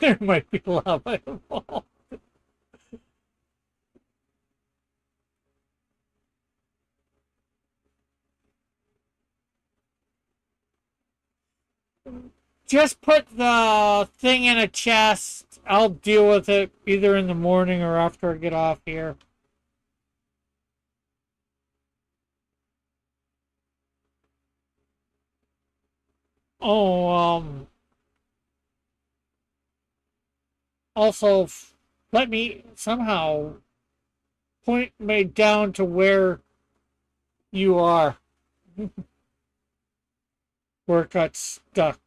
There might be lava involved. Just put the thing in a chest. I'll deal with it either in the morning or after I get off here. Oh, also, let me somehow point me down to where you are, where it got stuck.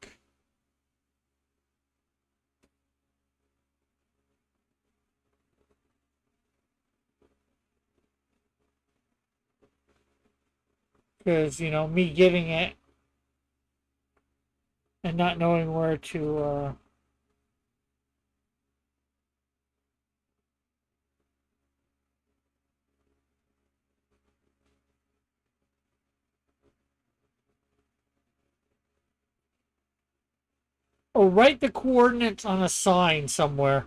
Because, me getting it and not knowing where to, or write the coordinates on a sign somewhere.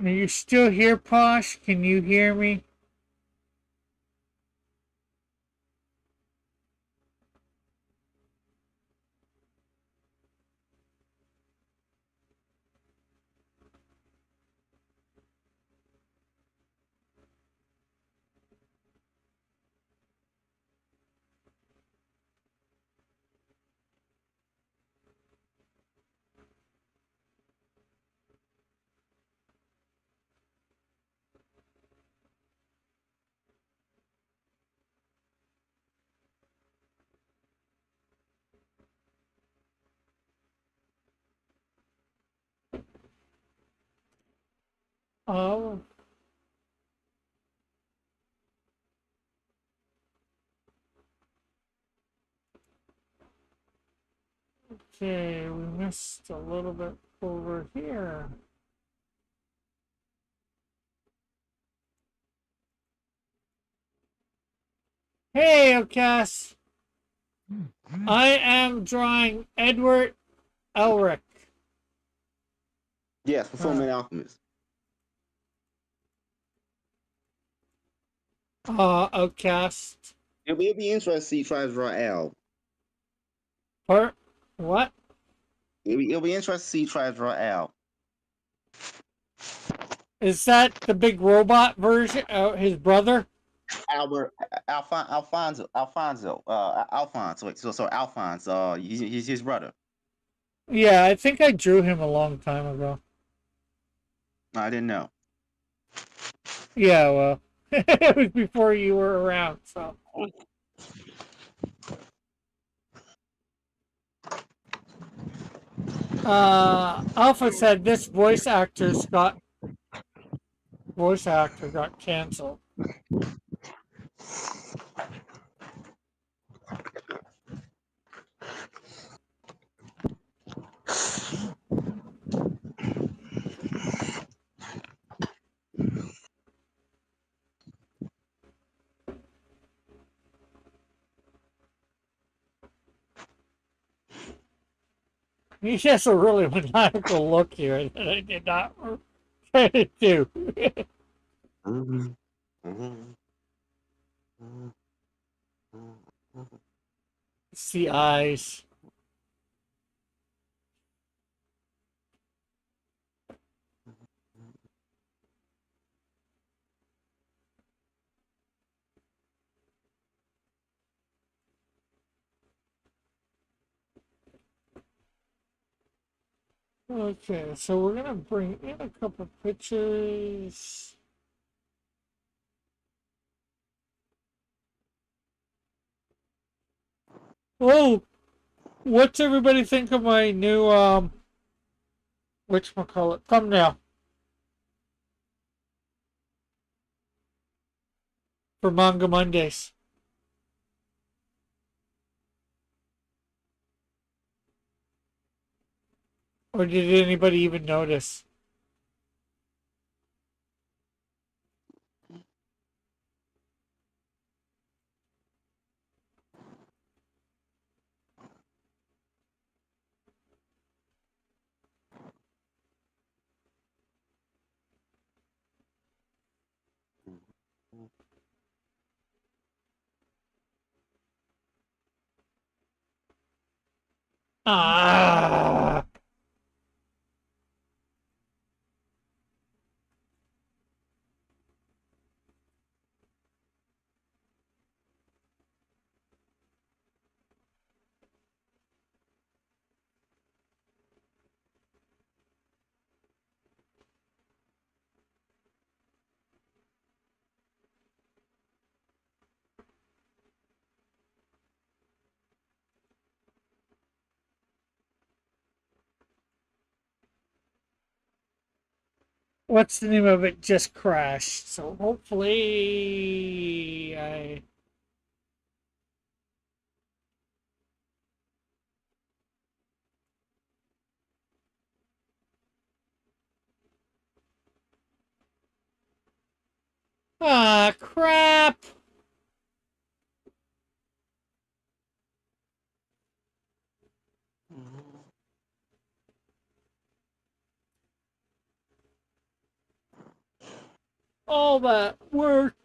Are you still here, Posh? Can you hear me? Oh, okay, we missed a little bit over here. Hey, Ocas. I am drawing Edward Elric. Yes, for Uh, Fullmetal Alchemist. Outcast. It'll be interesting to see you try to draw Al. Or what? It'll be interesting to see you try to draw Al. Is that the big robot version? His brother? Albert Alphonse. Wait, so Alphonse. He's his brother. Yeah, I think I drew him a long time ago. I didn't know. Yeah, well, it was before you were around, so. Alpha said this voice actor got canceled. He has a really maniacal look here that I did not try to do. Mhm. Mhm. Mhm. It's the eyes. Okay, so we're gonna bring in a couple pictures. Oh, what's everybody think of my new whatchamacallit thumbnail for Manga Mondays? Or did anybody even notice? Ah, what's the name of it? Just crashed. So hopefully I. Ah, crap! All that work.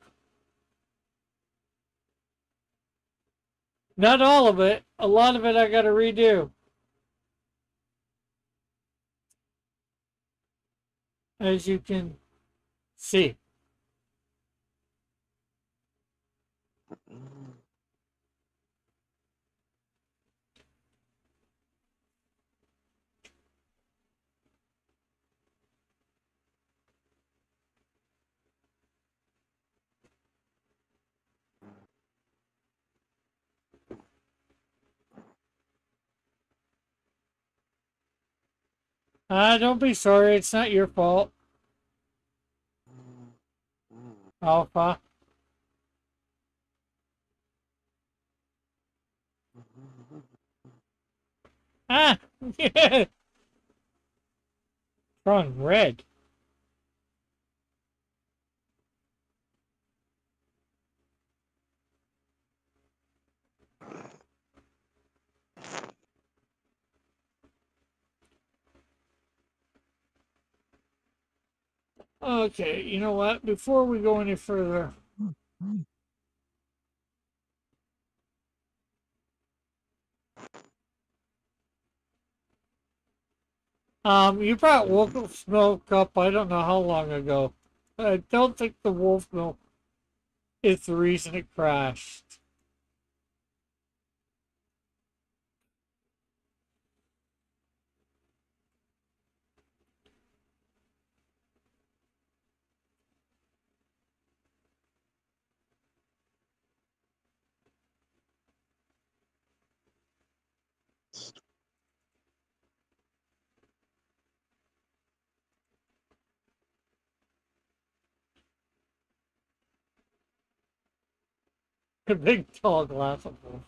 Not all of it. A lot of it I gotta redo. As you can see. Ah, don't be sorry. It's not your fault. Alpha. Ah! Strong red. Okay, you know what? Before we go any further, you brought wolf milk up. I don't know how long ago. I don't think the wolf milk is the reason it crashed. A big tall glass of wolf.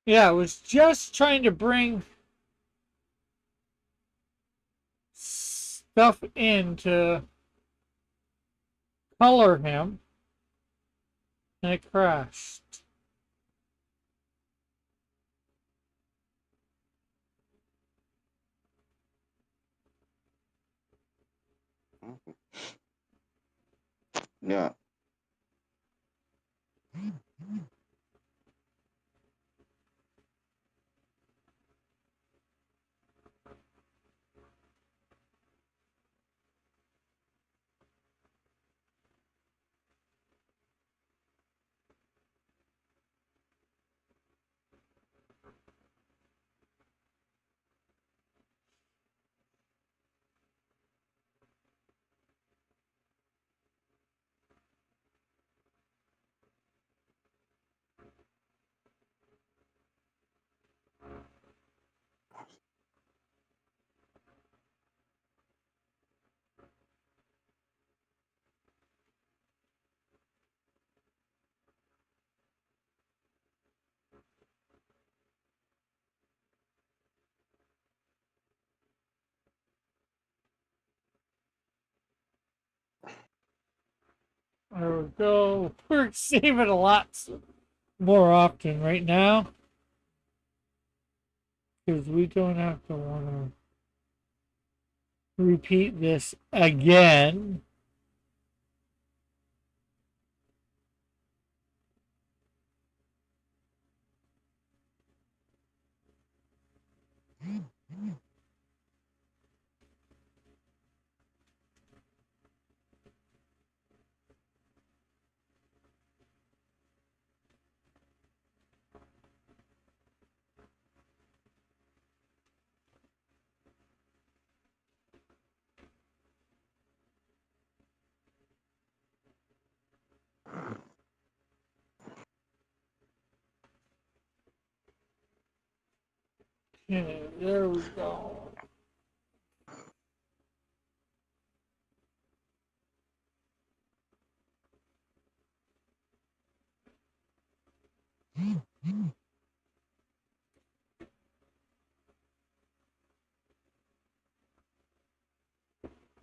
Yeah, I was just trying to bring stuff in to color him, and it crashed. Yeah. There we go. We're saving a lot more often right now because we don't have to want to repeat this again. Okay, there we go.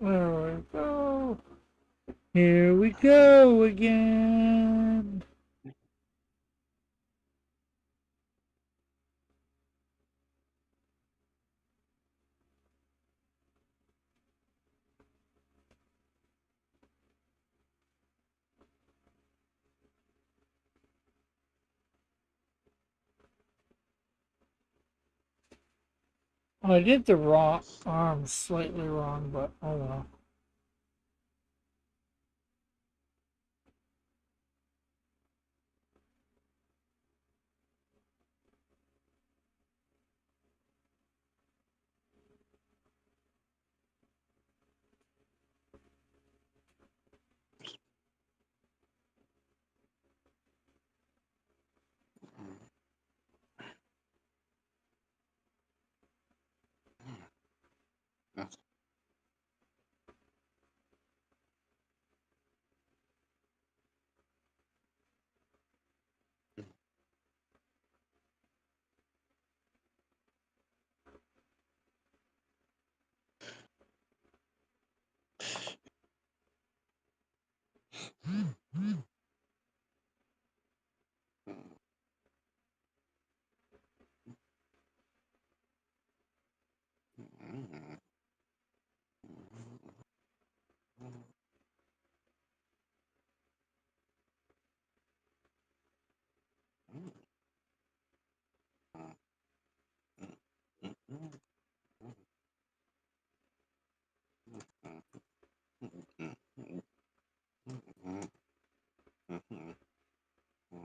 There we go. Here we go again. Oh, I did the wrong arm slightly wrong, but oh well.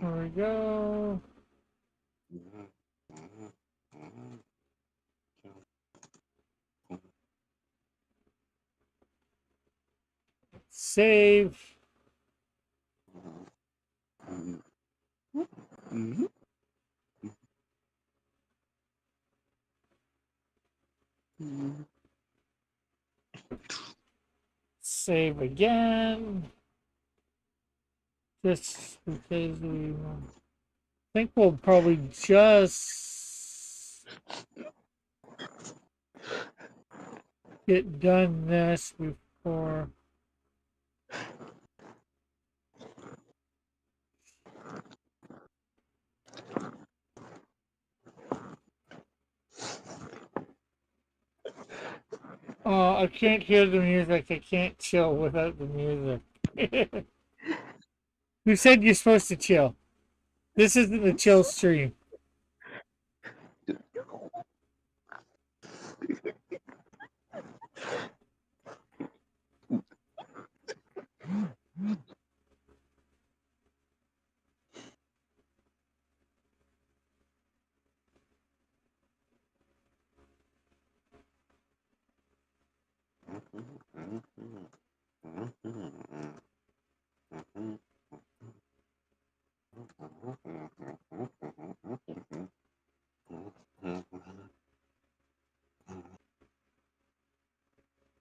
There we go. Save. Save again. Just because we think we'll probably just get done this before. I can't hear the music. I can't chill without the music. Who said you're supposed to chill? This isn't a chill stream.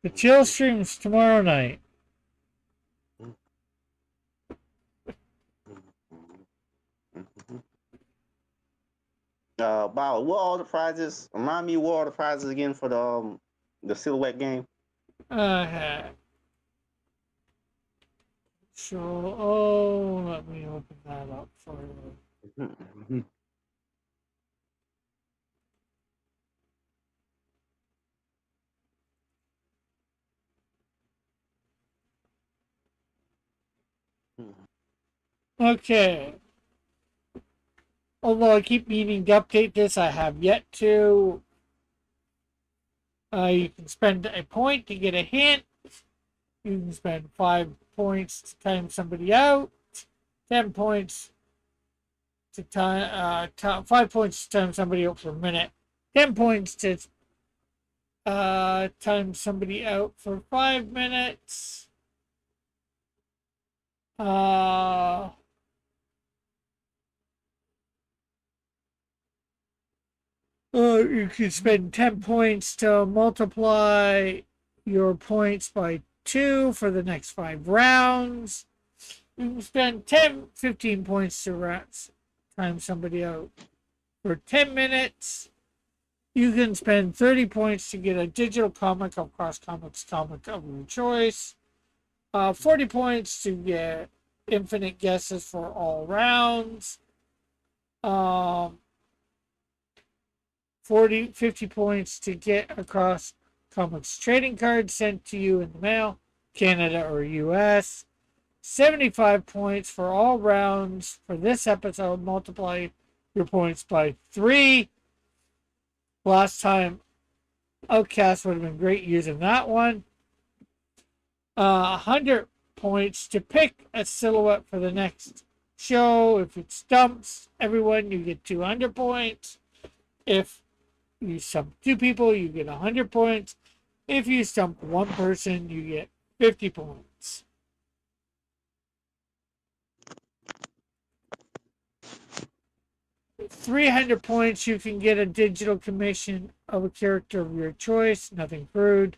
The chill stream's tomorrow night. Bow, what are all the prizes? Remind me what are all the prizes again for the silhouette game? Uh, so, oh, let me open that up for you. Okay. Although I keep meaning to update this, I have yet to. You can spend a point to get a hint. You can spend 5 points to time somebody out. 10 points to time. 5 points to time somebody out for a minute. 10 points to time somebody out for 5 minutes. Uh, You can spend 10 points to multiply your points by 2 for the next 5 rounds. You can spend 10, 15 points to time somebody out for 10 minutes. You can spend 30 points to get a digital comic of Cross Comics comic of your choice. 40 points to get infinite guesses for all rounds. 50 points to get across comics trading cards sent to you in the mail, Canada or US. 75 points for all rounds for this episode. Multiply your points by 3. Last time, Outcast would have been great using that one. 100 points to pick a silhouette for the next show. If it stumps everyone, you get 200 points. If you stump 2 people, you get 100 points. If you stump 1 person, you get 50 points. $300 points, you can get a digital commission of a character of your choice, nothing crude.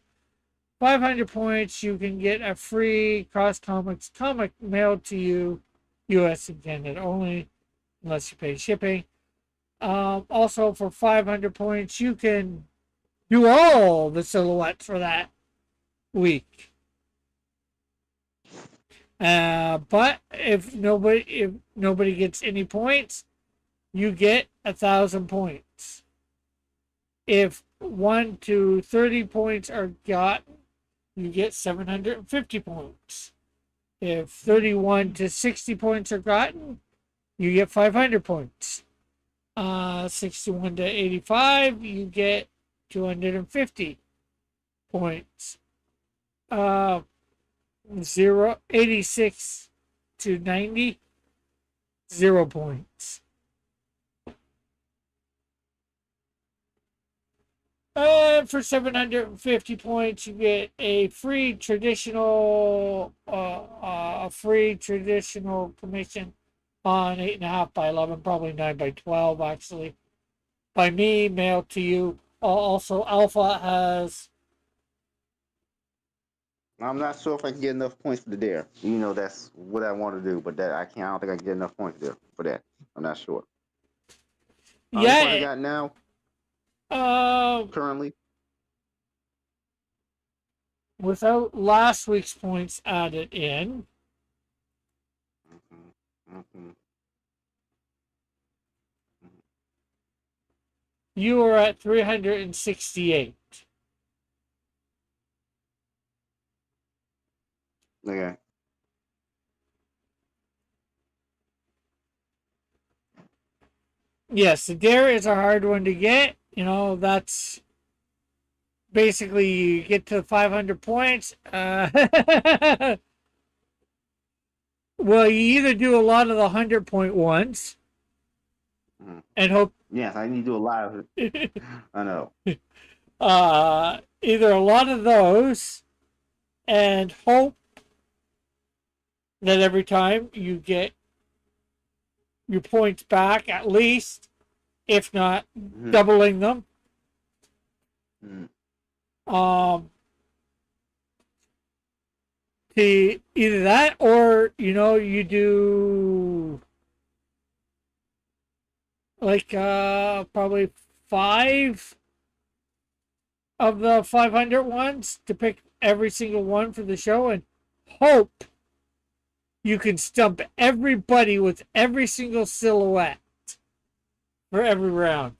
500 points, you can get a free Cross Comics comic mailed to you, US and Canada only, unless you pay shipping. Also, for 500 points, you can do all the silhouettes for that week. But if nobody gets any points, you get 1,000 points. If 1 to 30 points are gotten, you get 750 points. If 31 to 60 points are gotten, you get 500 points. 61 to 85, you get 250 points. 86 to 90, 0 points. For 750 points, you get a free traditional commission on 8.5 by 11, probably 9 by 12, actually, by me, mailed to you. Also, Alpha has. I'm not sure if I can get enough points for the dare. That's what I want to do, but that I can't. I don't think I can get enough points there for that. I'm not sure. How many points I got now? Currently, without last week's points added in, you are at 368. Okay. Yes, the dare is a hard one to get. That's basically you get to 500 points. Well, you either do a lot of the 100-point ones and hope. Yes, I need to do a lot of it. I know. Either a lot of those and hope that every time you get your points back, at least, if not doubling them. Either that or you do like probably 5 of the 500 ones to pick every single one for the show and hope you can stump everybody with every single silhouette for every round.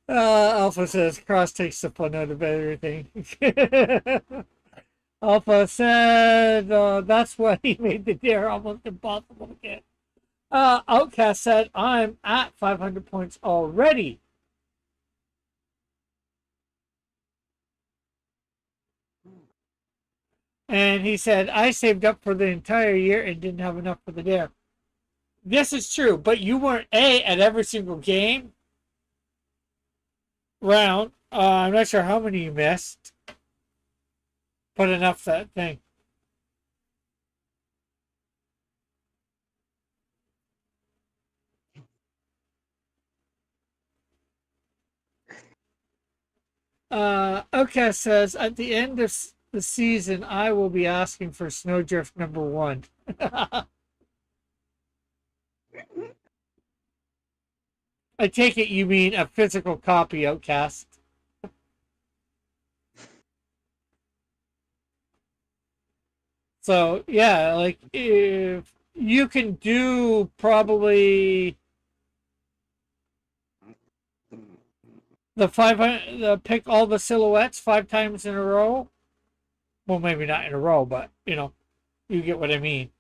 Alpha says Cross takes the fun out of everything. Alpha said that's why he made the dare almost impossible to get. Outcast said I'm at 500 points already. And he said I saved up for the entire year and didn't have enough for the dare. This is true, but you weren't at every single game round. I'm not sure how many you missed, but enough that thing. Oka says at the end of the season, I will be asking for Snowdrift #1. I take it you mean a physical copy, Outcast. So yeah, like if you can do probably the 500, pick all the silhouettes 5 times in a row. Well, maybe not in a row, but you get what I mean.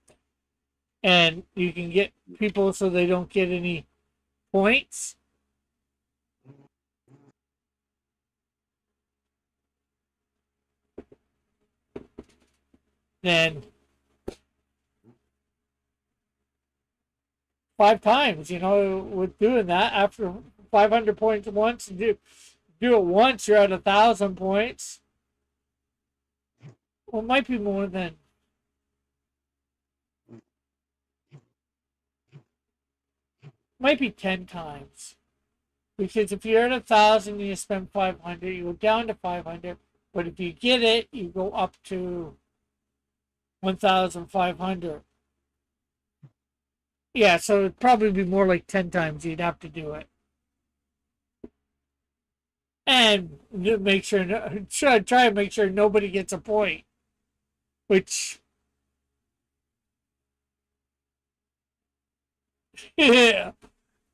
And you can get people so they don't get any points. Then 5 times, with doing that after 500 points once, do it once, you're at 1,000 points. Well, it might be more than. Might be 10 times. Because if you're at 1,000 and you spend 500, you go down to 500. But if you get it, you go up to 1,500. Yeah, so it'd probably be more like 10 times you'd have to do it. And make sure, try and make sure nobody gets a point. Which, yeah,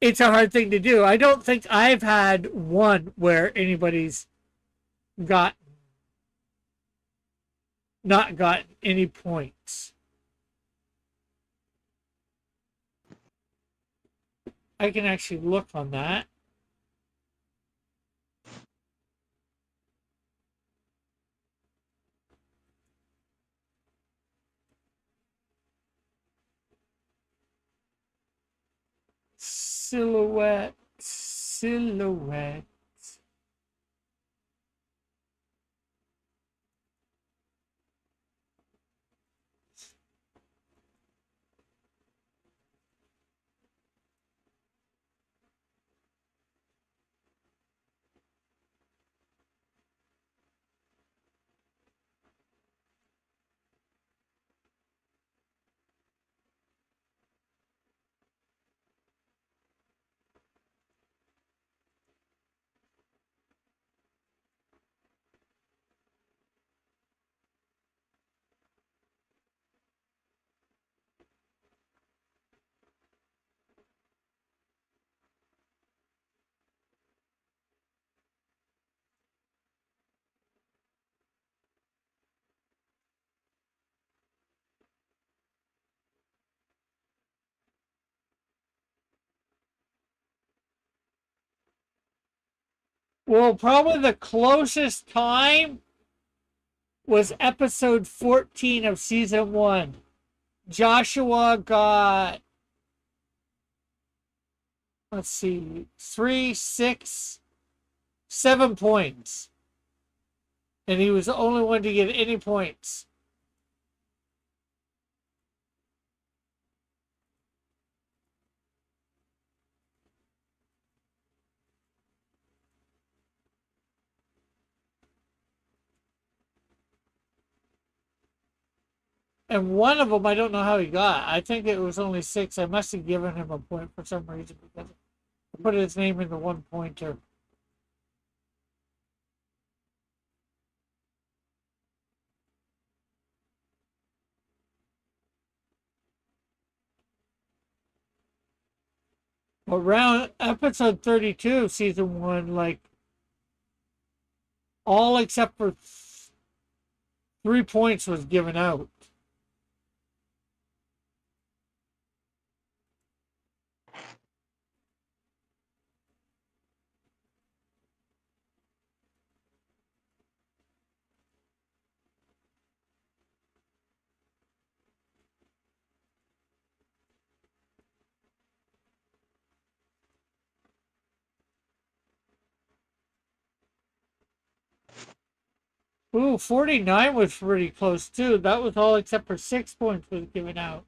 it's a hard thing to do. I don't think I've had one where anybody's got not gotten any points. I can actually look on that. Silhouette. Well, probably the closest time was episode 14 of season 1. Joshua got, let's see, 3, 6, 7 points. And he was the only one to get any points. And one of them, I don't know how he got. I think it was only 6. I must have given him a point for some reason because I put his name in the one pointer. Around episode 32, season 1, like all except for 3 points was given out. Ooh, 49 was pretty close too. That was all except for 6 points was given out.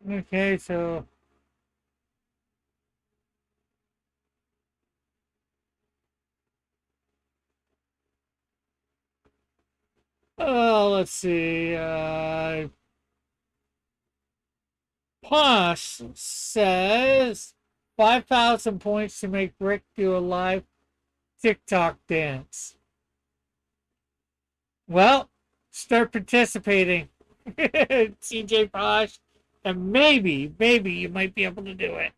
Okay, so let's see. Posh says 5,000 points to make Rick do a live TikTok dance. Well, start participating, TJ Posh, and maybe you might be able to do it.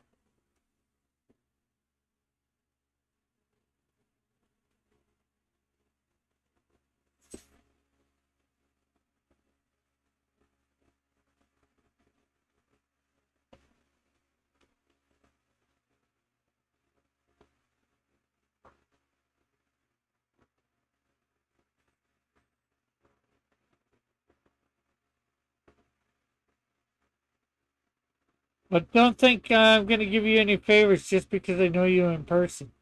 But don't think I'm going to give you any favors just because I know you in person.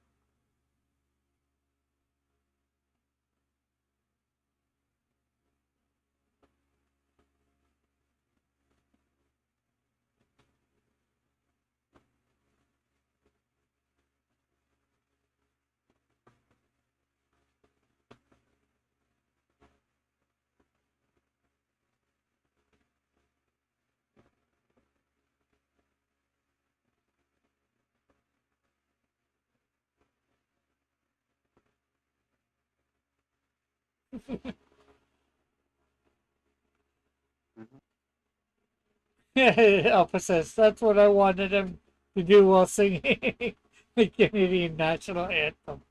Alpha says that's what I wanted him to do while singing the Canadian national anthem.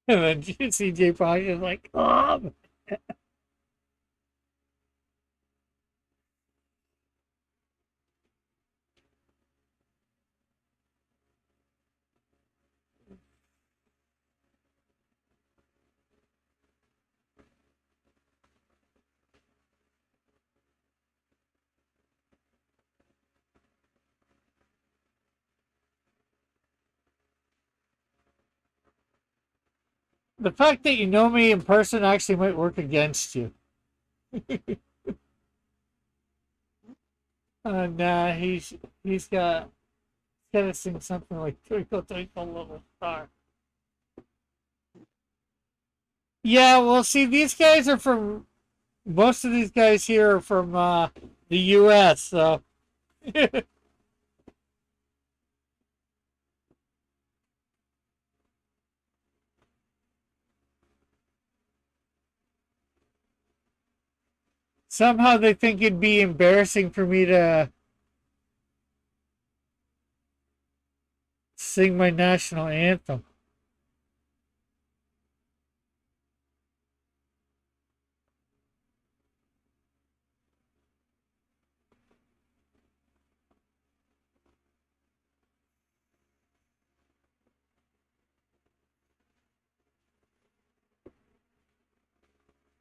And then CJ Posh is like, oh. The fact that you know me in person actually might work against you. And he's got to sing something like Twinkle Twinkle Little Star. Yeah, well, see, these guys are from most of these guys here are from the U.S. So somehow they think it'd be embarrassing for me to sing my national anthem.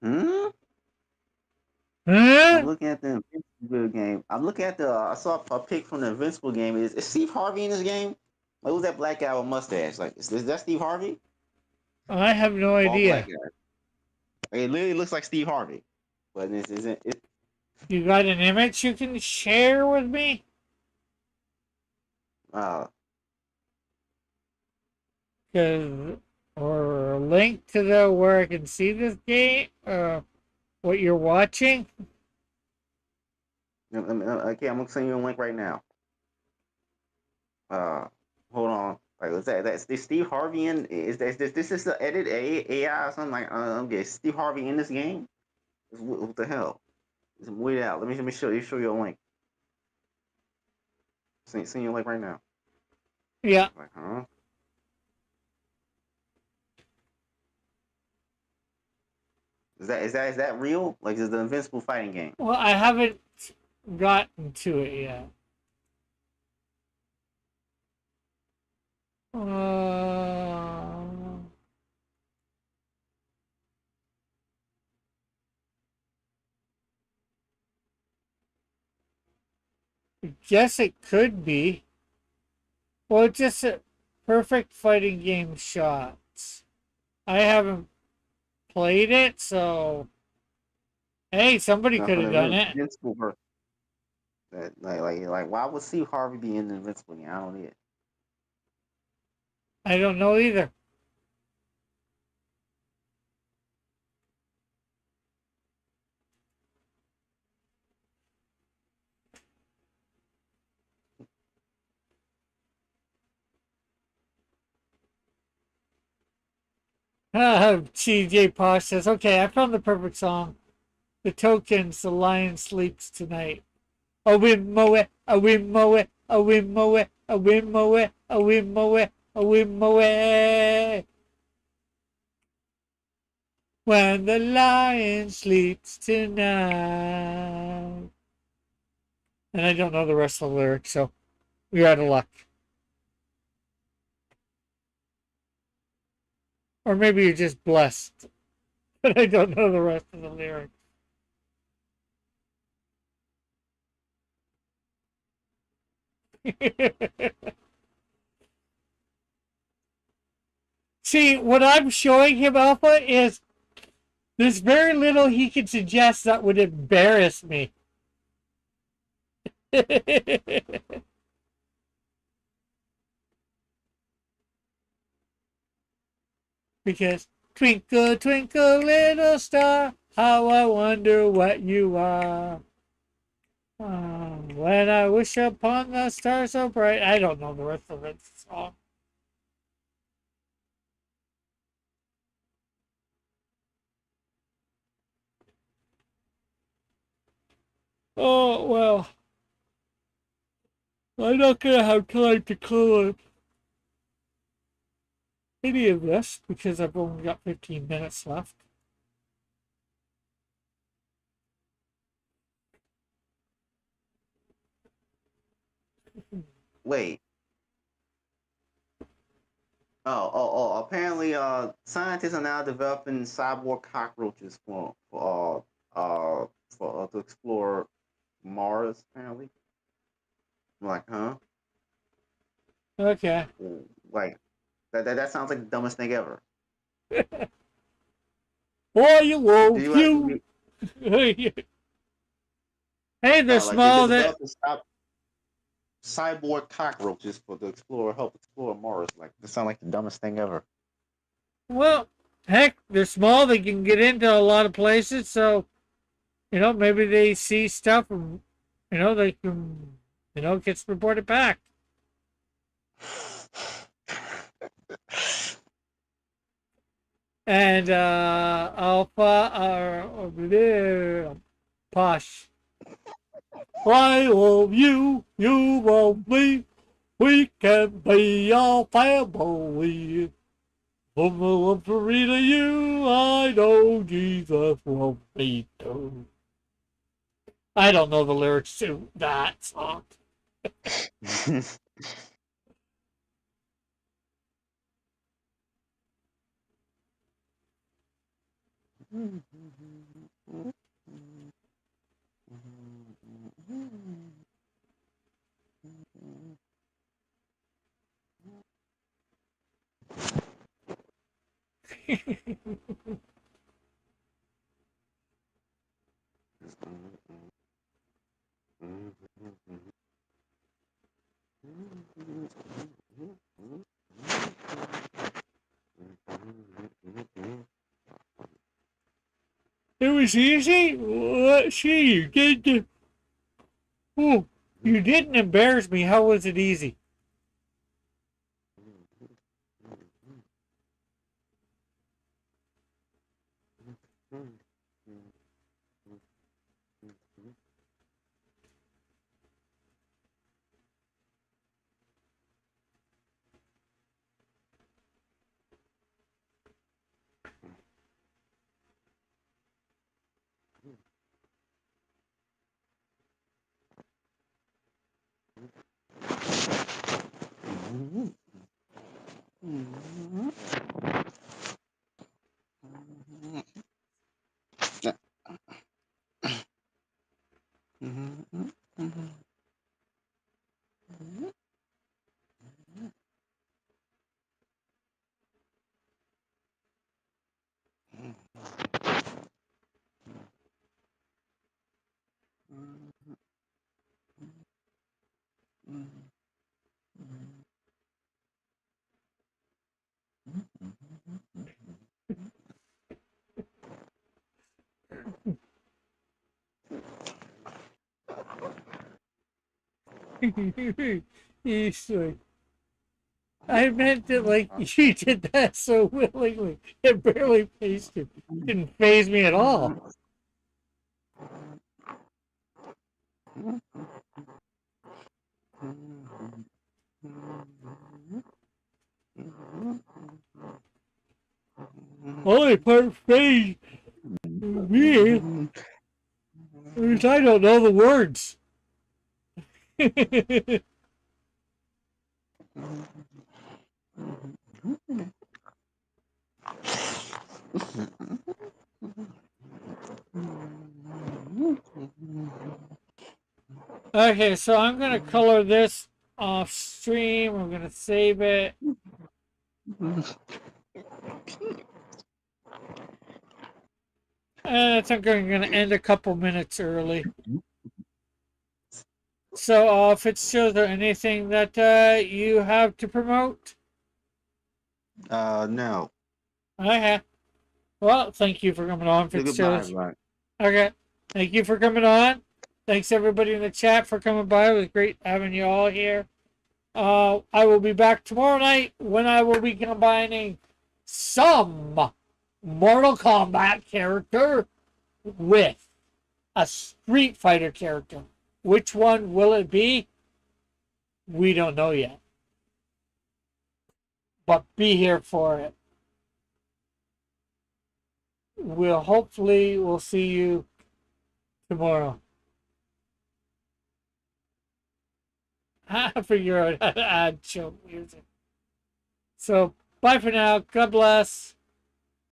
Hmm? I'm Huh? looking at the Invincible game. I'm looking at the. I saw a pic from the Invincible game. Is Steve Harvey in this game? Like, who's that black guy with mustache? Like, is that Steve Harvey? I have no All black idea. guy. It literally looks like Steve Harvey, but this isn't. It. You got an image you can share with me? Uh, 'Cause or a link to the where I can see this game, what you're watching. okay, I'm gonna send you a link right now. Uh, hold on. Like, was that's is Steve Harvey in? This is the edit AI or something like? Okay, is Steve Harvey in this game? What the hell? Wait out. Let me show you a link. Send you a link right now. Yeah. Like, huh? Is that real? Like, is the Invincible fighting game? Well, I haven't gotten to it yet. Uh, I guess it could be. Well, it's just a perfect fighting game shots. I haven't played it, so hey, somebody No, could for have done the it. Invincible version. That like why would Steve Harvey be in the Invincible game? I don't need it. I don't know either. CJ Posh says, okay, I found the perfect song. The Tokens, The Lion Sleeps Tonight. A win moe, a win moe, a win moe, a win moe, a win moe, a win moe. When the lion sleeps tonight. And I don't know the rest of the lyrics, so we're out of luck. Or maybe you're just blessed. But I don't know the rest of the lyrics. See, what I'm showing him, Alpha, is there's very little he can suggest that would embarrass me. Because twinkle, twinkle, little star, how I wonder what you are. When I wish upon the star so bright. I don't know the rest of the song. Oh, well. I'm not going to have time to color any of this because I've only got 15 minutes left. Wait. Apparently, scientists are now developing cyborg cockroaches to explore Mars. Apparently, I'm like, huh? Okay. Like that sounds like the dumbest thing ever. I Do love you you. Hey, they're like they small. That developed cyborg cockroaches help explore Mars? Like this sounds like the dumbest thing ever. well, heck, they're small. They can get into a lot of places. So maybe they see stuff, and they can, it gets reported back. And Alpha Posh. I love you, you love me. We can be our family. From the love for me to you, I know Jesus loves me too. I don't know the lyrics to that song. It was easy. Let's see. Oh, you didn't embarrass me. How was it easy? He's like, I meant that like you did that so willingly. It barely phased you. Didn't phase me at all. Only part phased me is I don't know the words. Okay, so I'm gonna color this off stream. I'm gonna save it. And I think I'm gonna end a couple minutes early. So, Fitzgerald, is there anything that you have to promote? No. Okay. Well, thank you for coming on, Goodbye, Fitzgerald. right. Okay. Thank you for coming on. Thanks everybody in the chat for coming by. It was great having you all here. I will be back tomorrow night when I will be combining some Mortal Kombat character with a Street Fighter character. Which one will it be? We don't know yet. But be here for it. We'll see you tomorrow. I figure out how to add show music. So bye for now. God bless.